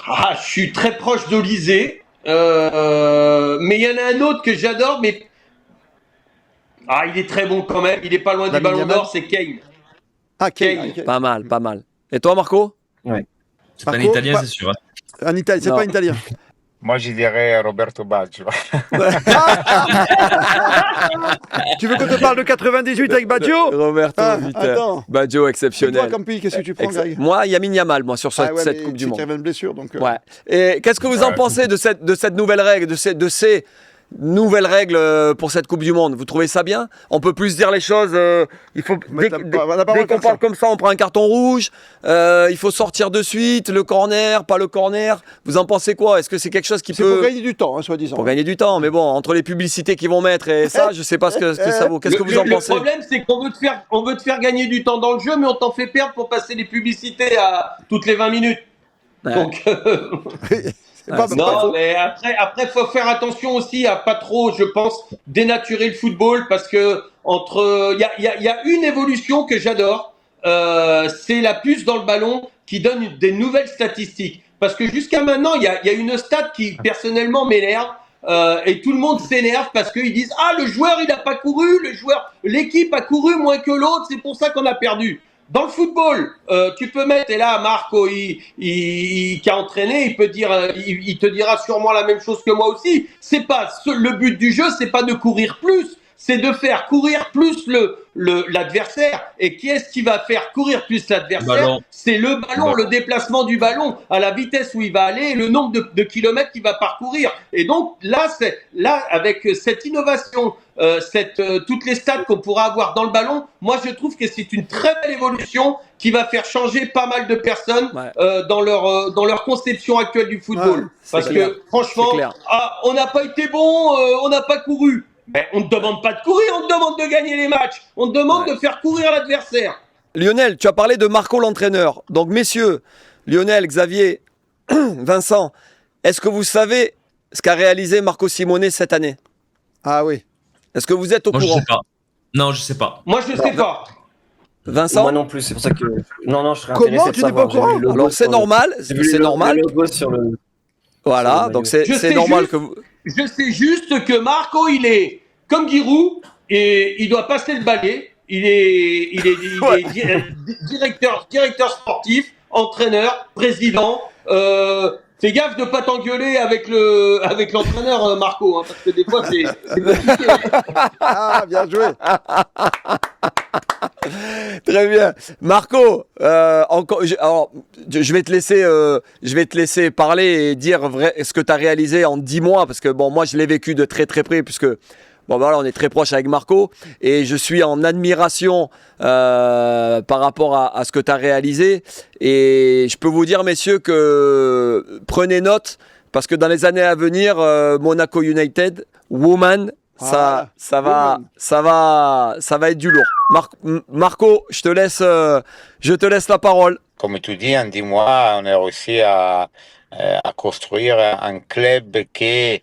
Ah, je suis très proche d'Olysée. Mais il y en a un autre que j'adore, mais. Ah, il est très bon quand même. Il est pas loin du ballon d'or, c'est Kane.
Ah, Kane.
Pas mal. Et toi, Marco?
Ouais.
C'est pas un Italien, c'est sûr.
Un Italien, c'est pas un Italien.
Moi, je dirais Roberto Baggio.
Tu veux qu'on te parle de 98 avec Baggio?
Roberto Baggio exceptionnel.
Et toi, comme pays, qu'est-ce que tu prends, Greg?
Moi, Yamin Yamal, sur cette Coupe du Monde.
Il y avait une blessure, donc.
Ouais. Et qu'est-ce que vous en pensez de cette nouvelle règle, de ces nouvelles règles pour cette Coupe du Monde? Vous trouvez ça bien? On peut plus dire les choses. Il faut dès qu'on parle comme ça, on prend un carton rouge. Il faut sortir de suite. Le corner, pas le corner. Vous en pensez quoi? Est-ce que c'est quelque chose qui peut...
C'est pour gagner du temps, soi-disant.
Pour gagner du temps, mais bon, entre les publicités qu'ils vont mettre et ça, je sais pas ce que ça vaut. Qu'est-ce que vous en pensez?
Le problème, c'est qu'on veut te faire gagner du temps dans le jeu, mais on t'en fait perdre pour passer les publicités à toutes les 20 minutes.
Ouais.
Donc.
Non,
mais après, faut faire attention aussi à pas trop, je pense, dénaturer le football, parce que il y a une évolution que j'adore, c'est la puce dans le ballon qui donne des nouvelles statistiques. Parce que jusqu'à maintenant, il y a une stat qui personnellement m'énerve. Et tout le monde s'énerve parce qu'ils disent le joueur il a pas couru, l'équipe a couru moins que l'autre, c'est pour ça qu'on a perdu. Dans le football, tu peux mettre, et là Marco qui a entraîné, il te dira sûrement la même chose que moi aussi. C'est pas le but du jeu, c'est pas de courir plus, c'est de faire courir plus l'adversaire. Et qui est-ce qui va faire courir plus l'adversaire? C'est le ballon, le déplacement du ballon à la vitesse où il va aller et le nombre de kilomètres qu'il va parcourir. Et donc là, avec cette innovation, toutes les stats qu'on pourra avoir dans le ballon, moi je trouve que c'est une très belle évolution qui va faire changer pas mal de personnes dans leur conception actuelle du football. Parce que franchement, on n'a pas été bon, on n'a pas couru. Mais on ne demande pas de courir, on te demande de gagner les matchs. On te demande de faire courir l'adversaire.
Lionel, tu as parlé de Marco l'entraîneur. Donc messieurs, Lionel, Xavier, Vincent, est-ce que vous savez ce qu'a réalisé Marco Simone cette année?
Ah oui.
Est-ce que vous êtes au courant?
Je sais pas. Non, je sais pas.
Moi, je sais pas.
Vincent?
Moi non plus, c'est pour ça que... Non, je serais
Comment
intéressé de
tu n'es pas
savoir.
au courant?
Alors c'est normal, c'est normal.
Le logo sur le...
Voilà, donc c'est normal que vous...
Je sais juste que Marco, il est comme Giroud et il doit passer le balai. Il est directeur sportif, entraîneur, président. Fais gaffe de pas t'engueuler avec l'entraîneur, Marco, parce que des fois c'est compliqué.
Ah, bien joué.
Très bien. Marco, je vais te laisser parler et dire ce que tu as réalisé en 10 mois, parce que bon, moi je l'ai vécu de très très près, puisque bon, voilà, on est très proche avec Marco, et je suis en admiration par rapport à ce que tu as réalisé. Et je peux vous dire, messieurs, que prenez note, parce que dans les années à venir, Monaco United, Woman, ça va être du lourd. Marco, je te laisse la parole.
Comme tu dis, en 10 mois, on a réussi à construire un club qui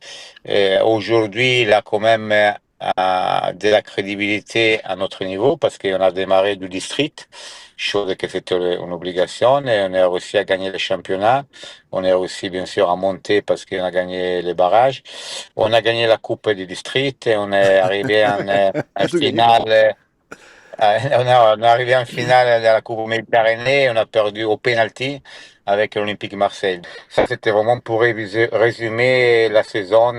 aujourd'hui il a quand même de la crédibilité à notre niveau parce qu'on a démarré du district, chose que c'était une obligation, et on a réussi à gagner le championnat. On a réussi bien sûr à monter parce qu'on a gagné les barrages. On a gagné la coupe du district et on est arrivé en finale. On est arrivé en finale de la Coupe Méditerranée et on a perdu au penalty avec l'Olympique Marseille. Ça, c'était vraiment pour résumer la saison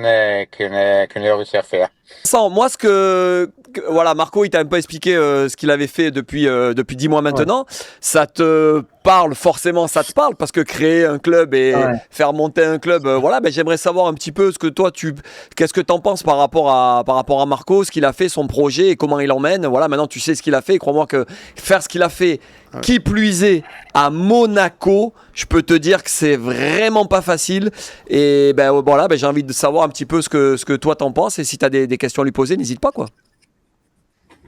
qu'on a réussi à faire.
Sans moi, voilà, Marco, il t'a un peu expliqué ce qu'il avait fait depuis 10 mois maintenant. Ouais. Ça te parle forcément, ça te parle parce que créer un club et faire monter un club, voilà. Ben, j'aimerais savoir un petit peu ce que toi, qu'est-ce que t'en penses par rapport à Marco, ce qu'il a fait, son projet et comment il l'emmène. Voilà, maintenant tu sais ce qu'il a fait. Et crois-moi que faire ce qu'il a fait, qui plus est à Monaco, je peux te dire que c'est vraiment pas facile. Et ben voilà, ben, j'ai envie de savoir un petit peu ce que toi t'en penses et si t'as des questions à lui poser, n'hésite pas quoi.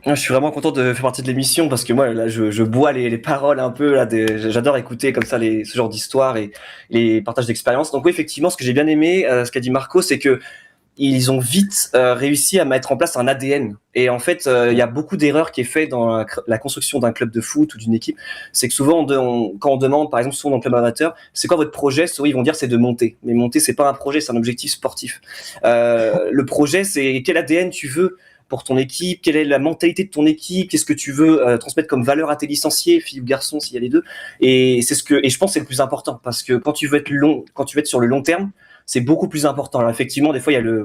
Je suis vraiment content de faire partie de l'émission parce que moi là je bois les paroles un peu là, j'adore écouter comme ça ce genre d'histoire et les partages d'expériences. Donc oui, effectivement, ce que j'ai bien aimé, ce qu'a dit Marco, c'est que ils ont vite réussi à mettre en place un ADN. Et en fait, il y a beaucoup d'erreurs qui est fait dans la construction d'un club de foot ou d'une équipe. C'est que souvent, quand on demande, par exemple, souvent dans le club amateur, c'est quoi votre projet? Souvent, ils vont dire c'est de monter. Mais monter, c'est pas un projet, c'est un objectif sportif. Le projet, c'est quel ADN tu veux pour ton équipe, quelle est la mentalité de ton équipe, qu'est-ce que tu veux transmettre comme valeur à tes licenciés, filles ou garçons, s'il y a les deux. Et c'est et je pense que c'est le plus important parce que quand tu veux être sur le long terme, c'est beaucoup plus important. Alors effectivement, des fois, il y a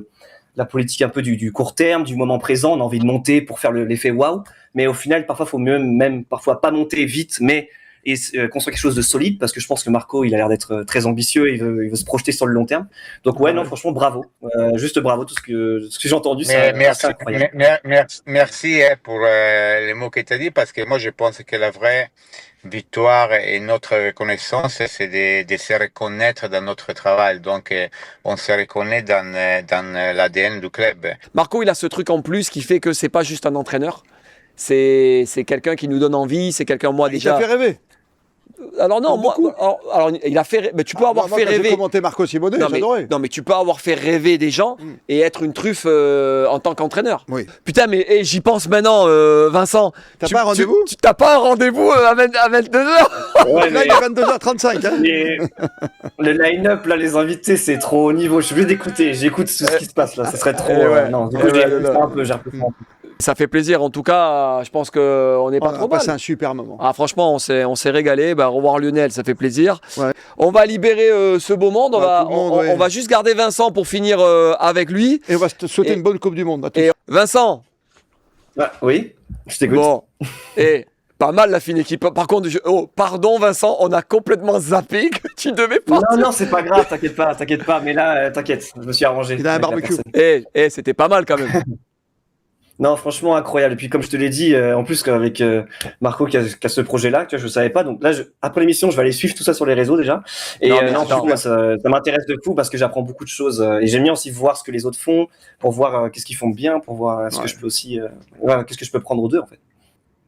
la politique un peu du court terme, du moment présent. On a envie de monter pour faire l'effet waouh. Mais au final, parfois, il faut même parfois pas monter vite, mais construire quelque chose de solide parce que je pense que Marco, il a l'air d'être très ambitieux. Il veut se projeter sur le long terme. Donc non, franchement, bravo. Juste bravo. Tout ce que j'ai entendu, c'est incroyable.
Merci pour les mots que tu as dit parce que moi, je pense que la vraie victoire et notre reconnaissance, c'est de se reconnaître dans notre travail. Donc, on se reconnaît dans l'ADN du club.
Marco, il a ce truc en plus qui fait que c'est pas juste un entraîneur. C'est quelqu'un qui nous donne envie. C'est quelqu'un, moi, déjà.
Il t'a fait rêver.
Alors non, moi, alors il a fait. Mais tu peux avoir fait rêver.
J'ai commenté Marco Simone, j'adorais.
Non, mais tu peux avoir fait rêver des gens et être une truffe en tant qu'entraîneur. Oui. Putain, mais j'y pense maintenant, Vincent.
T'as pas un rendez-vous?
T'as pas un rendez-vous à 22h?
Ouais, là, il est 22h35.
Hein. Le line-up, là, les invités, c'est trop haut niveau. Je suis obligé d'écouter. J'écoute tout ce qui se passe là. Ça serait trop. Non, du coup, j'ai un peu.
Ça fait plaisir. En tout cas, je pense qu'on n'est pas trop mal.
C'est un super moment.
Ah, franchement, on s'est régalé. Bah, revoir Lionel, ça fait plaisir. Ouais. On va libérer ce beau monde. On va juste garder Vincent pour finir avec lui.
Et on va te souhaiter une bonne Coupe du Monde.
Et Vincent.
Oui, je t'écoute.
Bon. Et pas mal la fine équipe. Par contre, pardon Vincent, on a complètement zappé que tu devais partir.
Non, c'est pas grave, t'inquiète pas. Mais là, t'inquiète, je me suis arrangé.
Il a un barbecue.
C'était pas mal quand même.
Non, franchement incroyable. Et puis comme je te l'ai dit, en plus avec Marco qui a ce projet-là, tu vois, je savais pas. Donc là, après l'émission, je vais aller suivre tout ça sur les réseaux déjà. Et ça m'intéresse de fou parce que j'apprends beaucoup de choses. Et j'aime bien aussi voir ce que les autres font, pour voir qu'est-ce qu'ils font bien, pour voir ce que je peux aussi, qu'est-ce que je peux prendre aux deux en fait.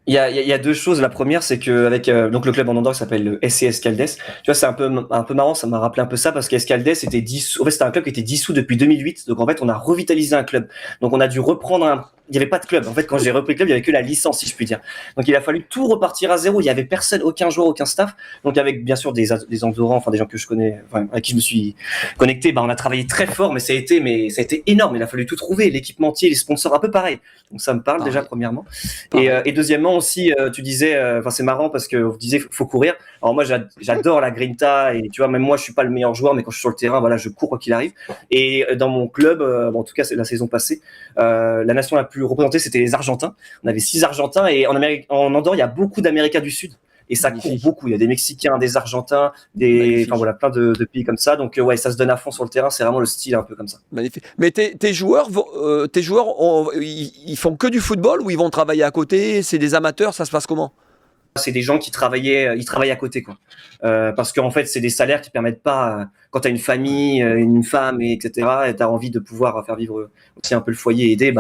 Il y a deux choses. La première, c'est que avec donc le club en Andorre qui s'appelle le SC Escaldes. Tu vois, c'est un peu marrant. Ça m'a rappelé un peu ça parce qu'Escaldes était dissous. En fait, c'était un club qui était dissous depuis 2008. Donc en fait, on a revitalisé un club. Donc on a dû reprendre il n'y avait pas de club. En fait, quand j'ai repris le club, il n'y avait que la licence, si je puis dire. Donc, il a fallu tout repartir à zéro. Il n'y avait personne, aucun joueur, aucun staff. Donc, avec, bien sûr, des Andorrans, enfin, des gens que je connais, avec qui je me suis connecté, on a travaillé très fort, mais ça a été énorme. Il a fallu tout trouver. L'équipementier, les sponsors, un peu pareil. Donc, ça me parle déjà, premièrement. Et deuxièmement aussi, tu disais, c'est marrant parce que vous disiez, faut courir. Alors, moi, j'adore la grinta et tu vois, même moi, je suis pas le meilleur joueur, mais quand je suis sur le terrain, voilà, je cours quoi qu'il arrive. Et dans mon club, en tout cas, c'est la saison passée, la nation la plus représentée, c'était les Argentins. On avait 6 Argentins et en Andorre, il y a beaucoup d'Américains du Sud. Et ça court beaucoup. Il y a des Mexicains, des Argentins, plein de pays comme ça. Donc, ça se donne à fond sur le terrain. C'est vraiment le style un peu comme ça.
Magnifique. Mais tes joueurs, ils font que du football ou ils vont travailler à côté? C'est des amateurs? Ça se passe comment?
C'est des gens qui travaillent à côté, quoi. Parce qu'en fait, c'est des salaires qui permettent pas, quand tu as une famille, une femme, etc., et tu as envie de pouvoir faire vivre aussi un peu le foyer et aider,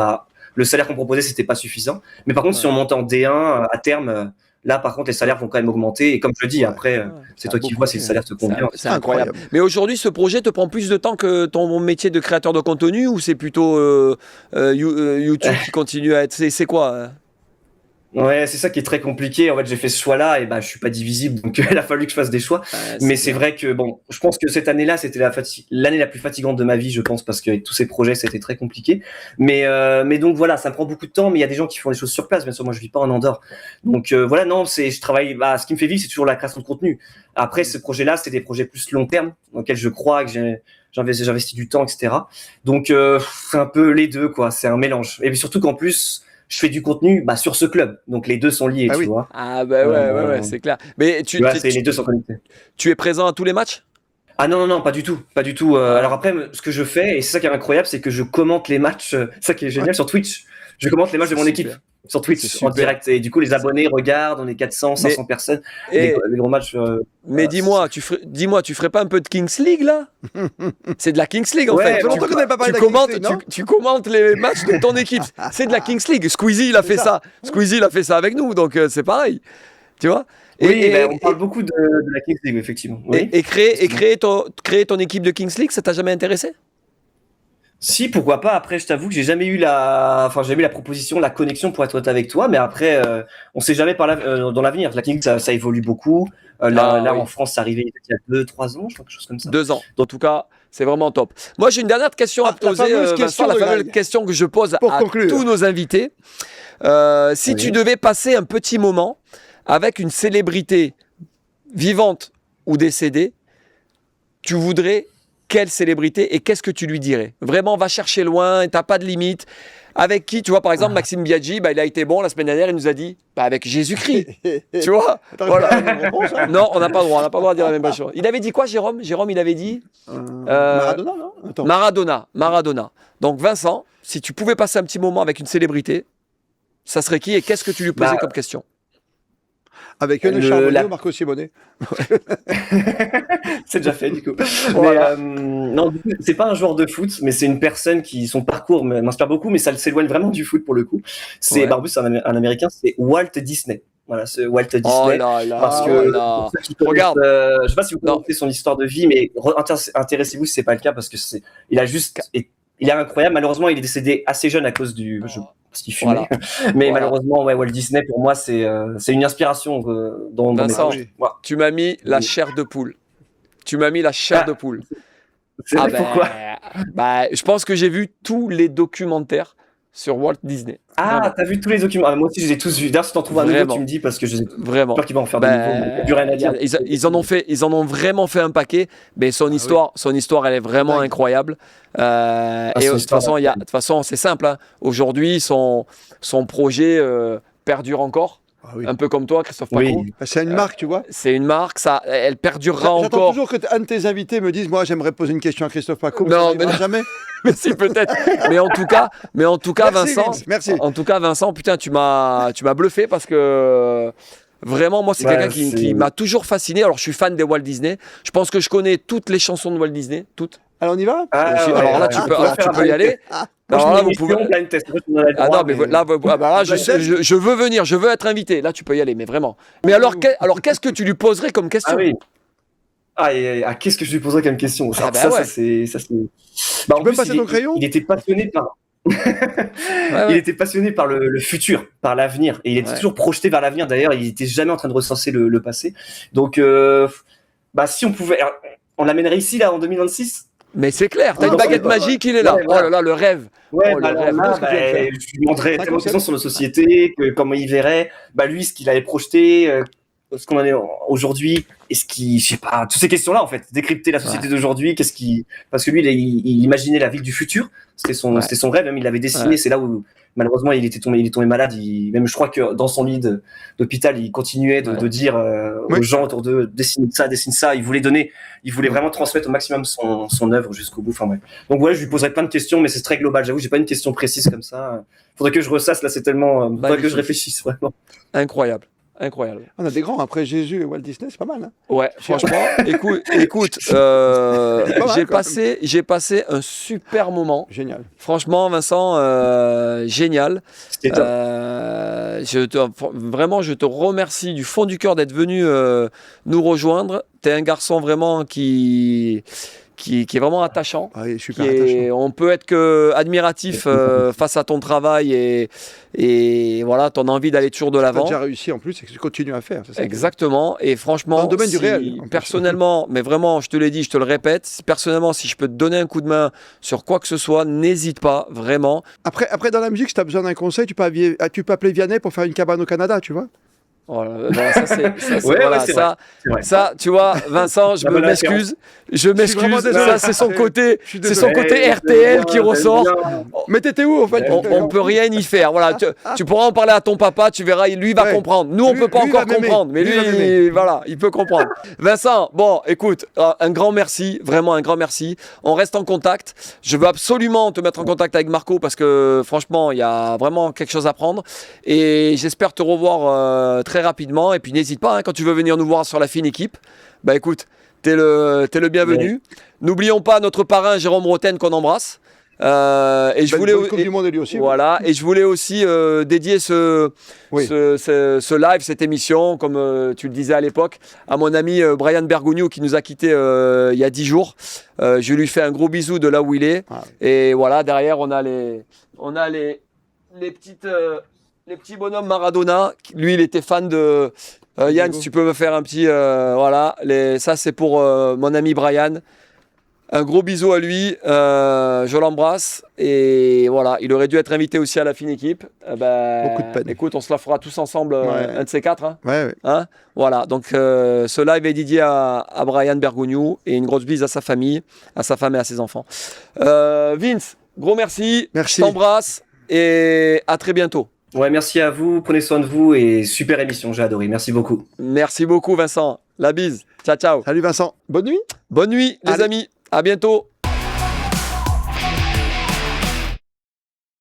le salaire qu'on proposait, c'était pas suffisant. Mais par contre, si on monte en D1, à terme, Là, par contre, les salaires vont quand même augmenter. Et comme je le dis, après, c'est toi qui vois si le salaire te convient.
C'est incroyable. Mais aujourd'hui, ce projet te prend plus de temps que ton métier de créateur de contenu ou c'est plutôt YouTube qui continue à être. C'est quoi
Ouais, c'est ça qui est très compliqué. En fait, j'ai fait ce choix-là et je suis pas divisible, donc il a fallu que je fasse des choix. Mais c'est vrai que je pense que cette année-là, c'était l'année la plus fatigante de ma vie, je pense, parce qu'avec tous ces projets, c'était très compliqué. Mais donc voilà, ça me prend beaucoup de temps, mais il y a des gens qui font des choses sur place. Bien sûr, moi, je vis pas en Andorre. Donc voilà, non, je travaille. Ce qui me fait vivre, c'est toujours la création de contenu. Après, ce projet-là, c'est des projets plus long terme, dans lesquels je crois que j'investis du temps, etc. Donc c'est un peu les deux, quoi. C'est un mélange. Et puis surtout qu'en plus, je fais du contenu sur ce club, donc les deux sont liés, tu vois.
Ah ouais, c'est clair. Mais
les deux sont connectés.
Tu es présent à tous les matchs?
Ah non, pas du tout. Alors après, ce que je fais, et c'est ça qui est incroyable, c'est que je commente les matchs, ça qui est génial sur Twitch. Je commente les matchs de mon équipe sur Twitch en direct. Et du coup, les abonnés regardent, on est 400, 500 personnes. Les gros matchs.
Mais dis-moi, tu ferais pas un peu de Kings League là? C'est de la Kings League en fait. Tu commentes les matchs de ton équipe. C'est de la Kings League. Squeezie, il a fait ça. Squeezie, il a fait ça avec nous, donc c'est pareil. Tu vois?
On parle beaucoup de la Kings League, effectivement. Oui.
Et créer ton équipe de Kings League, ça t'a jamais intéressé?
Si, pourquoi pas. Après, je t'avoue que j'ai jamais eu la proposition, la connexion pour être honnête avec toi. Mais après, on sait jamais dans l'avenir. La Kings, ça évolue beaucoup. En France, c'est arrivé il y a 2-3 ans, je crois, quelque chose comme ça.
2 ans. En tout cas, c'est vraiment top. Moi, j'ai une dernière question à te poser. La fameuse question que je pose à tous nos invités. Si tu devais passer un petit moment avec une célébrité vivante ou décédée, tu voudrais quelle célébrité et qu'est-ce que tu lui dirais? Vraiment, va chercher loin, t'as pas de limite. Avec qui, tu vois, par exemple, Maxime Biaggi, il a été bon la semaine dernière, il nous a dit, avec Jésus-Christ. Tu vois? Voilà. Non, on n'a pas le droit de dire la même chose. Il avait dit quoi, Jérôme? Jérôme, il avait dit
Maradona, non?
Maradona. Donc, Vincent, si tu pouvais passer un petit moment avec une célébrité, ça serait qui et qu'est-ce que tu lui posais comme question?
Avec Yann Charbonnet ou Marco Simonet?
C'est déjà fait, du coup. Voilà. Non, c'est pas un joueur de foot, mais c'est une personne qui, son parcours m'inspire beaucoup, mais ça s'éloigne vraiment du foot pour le coup. C'est un Américain, c'est Walt Disney. Voilà, ce Walt Disney.
Oh là là,
parce que regarde, je sais pas si vous connaissez son histoire de vie, mais intéressez-vous si c'est pas le cas, parce que il est incroyable. Malheureusement, il est décédé assez jeune à cause parce qu'il fumait. Mais malheureusement, Walt Disney, pour moi, c'est une inspiration dans
Vincent,
mes proches.
tu m'as mis la chair de poule.
Pourquoi?
Je pense que j'ai vu tous les documentaires sur Walt Disney.
Ah, t'as vu tous les documents? Moi aussi, je les ai tous vus. D'ailleurs, si t'en trouves un nouveau, tu me dis, parce que je les ai
vraiment.
J'espère qu'ils vont en faire de nouveaux. Plus rien à dire.
Ils en ont vraiment fait un paquet, mais son histoire, elle est vraiment incroyable. Et de toute façon, c'est simple. Hein. Aujourd'hui, son projet perdure encore. Un peu comme toi, Christophe Paco.
Oui. C'est une marque, tu vois.
C'est une marque, elle perdurera encore.
J'attends toujours qu'un de tes invités me dise, moi, j'aimerais poser une question à Christophe Paco.
Non, mais jamais. Mais si, peut-être. Mais en tout cas,
merci,
Vincent.
Vince, merci.
En tout cas, Vincent, putain, tu m'as bluffé parce que vraiment, moi, c'est quelqu'un qui m'a toujours fasciné. Alors, je suis fan des Walt Disney. Je pense que je connais toutes les chansons de Walt Disney, toutes.
Alors, on y va?
Alors là, tu peux y aller. Alors là, vous pouvez. Non, mais là, je veux venir, je veux être invité. Là, tu peux y aller, mais vraiment. Mais alors, qu'est-ce que tu lui poserais comme question?
Qu'est-ce que je lui poserais comme question?
Tu peux passer ton crayon?
Il était passionné par. Il était passionné par le futur, par l'avenir, et il était toujours projeté vers l'avenir. D'ailleurs, il était jamais en train de recenser le passé. Donc, si on pouvait, on l'amènerait ici là en 2026.
Mais c'est clair, t'as une baguette magique, il est là. Oh là là, le rêve.
Je lui demanderais tellement de questions sur nos sociétés, comment il verrait, lui, ce qu'il avait projeté, ce qu'on en est aujourd'hui, je sais pas, toutes ces questions-là en fait, décrypter la société d'aujourd'hui, parce que lui, il imaginait la ville du futur, c'était son rêve, même il l'avait dessiné, c'est là où malheureusement il est tombé malade, même je crois que dans son lit d'hôpital, il continuait de dire aux gens autour d'eux, dessine ça, il voulait vraiment transmettre au maximum son œuvre jusqu'au bout. Enfin, ouais. Donc je lui poserai plein de questions, mais c'est très global, j'avoue, j'ai pas une question précise comme ça. Faudrait que je ressasse là, c'est tellement, faudrait que je réfléchisse vraiment.
Incroyable. incroyable.
On a des grands, après Jésus et Walt Disney, c'est pas mal. Hein.
Ouais, franchement, écoute, j'ai passé un super moment.
Génial.
Franchement, Vincent, génial. Vraiment, je te remercie du fond du cœur d'être venu nous rejoindre. Tu es un garçon vraiment qui est vraiment attachant.
Ah oui, super attachant.
On peut être que admiratif face à ton travail et voilà, ton envie d'aller toujours de l'avant.
Tu as déjà réussi en plus et que tu continues à faire. Ça.
Exactement. Et franchement,
dans le domaine du réel.
Personnellement, mais vraiment, je te l'ai dit, je te le répète, personnellement, si je peux te donner un coup de main sur quoi que ce soit, n'hésite pas, vraiment.
Après dans la musique, si tu as besoin d'un conseil, tu peux appeler Vianney pour faire une cabane au Canada, tu vois.
Voilà, ça, tu vois, Vincent, je m'excuse. Ça, c'est son côté RTL qui ressort.
Mais t'étais où, en fait?
On peut rien y faire. Voilà, tu pourras en parler à ton papa, tu verras, lui, il va comprendre. Nous, on peut pas encore comprendre, mais lui, voilà, il peut comprendre. Vincent, bon, écoute, un grand merci, vraiment un grand merci. On reste en contact. Je veux absolument te mettre en contact avec Marco parce que, franchement, il y a vraiment quelque chose à prendre. Et j'espère te revoir très rapidement, et puis n'hésite pas quand tu veux venir nous voir sur la fine équipe, bah écoute, t'es le bienvenu. Ouais. N'oublions pas notre parrain Jérôme Roten qu'on embrasse. Et je voulais
Coupe du Monde lui aussi.
Voilà, et je voulais aussi dédier ce live, cette émission, comme tu le disais à l'époque, à mon ami Brian Bergogneau qui nous a quittés il y a 10 jours. Je lui fais un gros bisou de là où il est. Ah. Et voilà, derrière on a les petits bonhommes Maradona. Lui, il était fan de Yann. Si tu peux me faire un petit voilà. Ça, c'est pour mon ami Brian. Un gros bisou à lui. Je l'embrasse. Et voilà, il aurait dû être invité aussi à la fine équipe.
Beaucoup de peine.
Écoute, on se la fera tous ensemble, un de ces quatre. Hein.
Ouais.
Hein, voilà. Donc, ce live est dédié à Brian Bergogneau et une grosse bise à sa famille, à sa femme et à ses enfants. Vince, gros merci.
Merci.
Je t'embrasse et à très bientôt.
Ouais, merci à vous, prenez soin de vous et super émission, j'ai adoré, merci beaucoup.
Merci beaucoup Vincent, la bise, ciao ciao.
Salut Vincent, bonne nuit.
Bonne nuit les amis, à bientôt.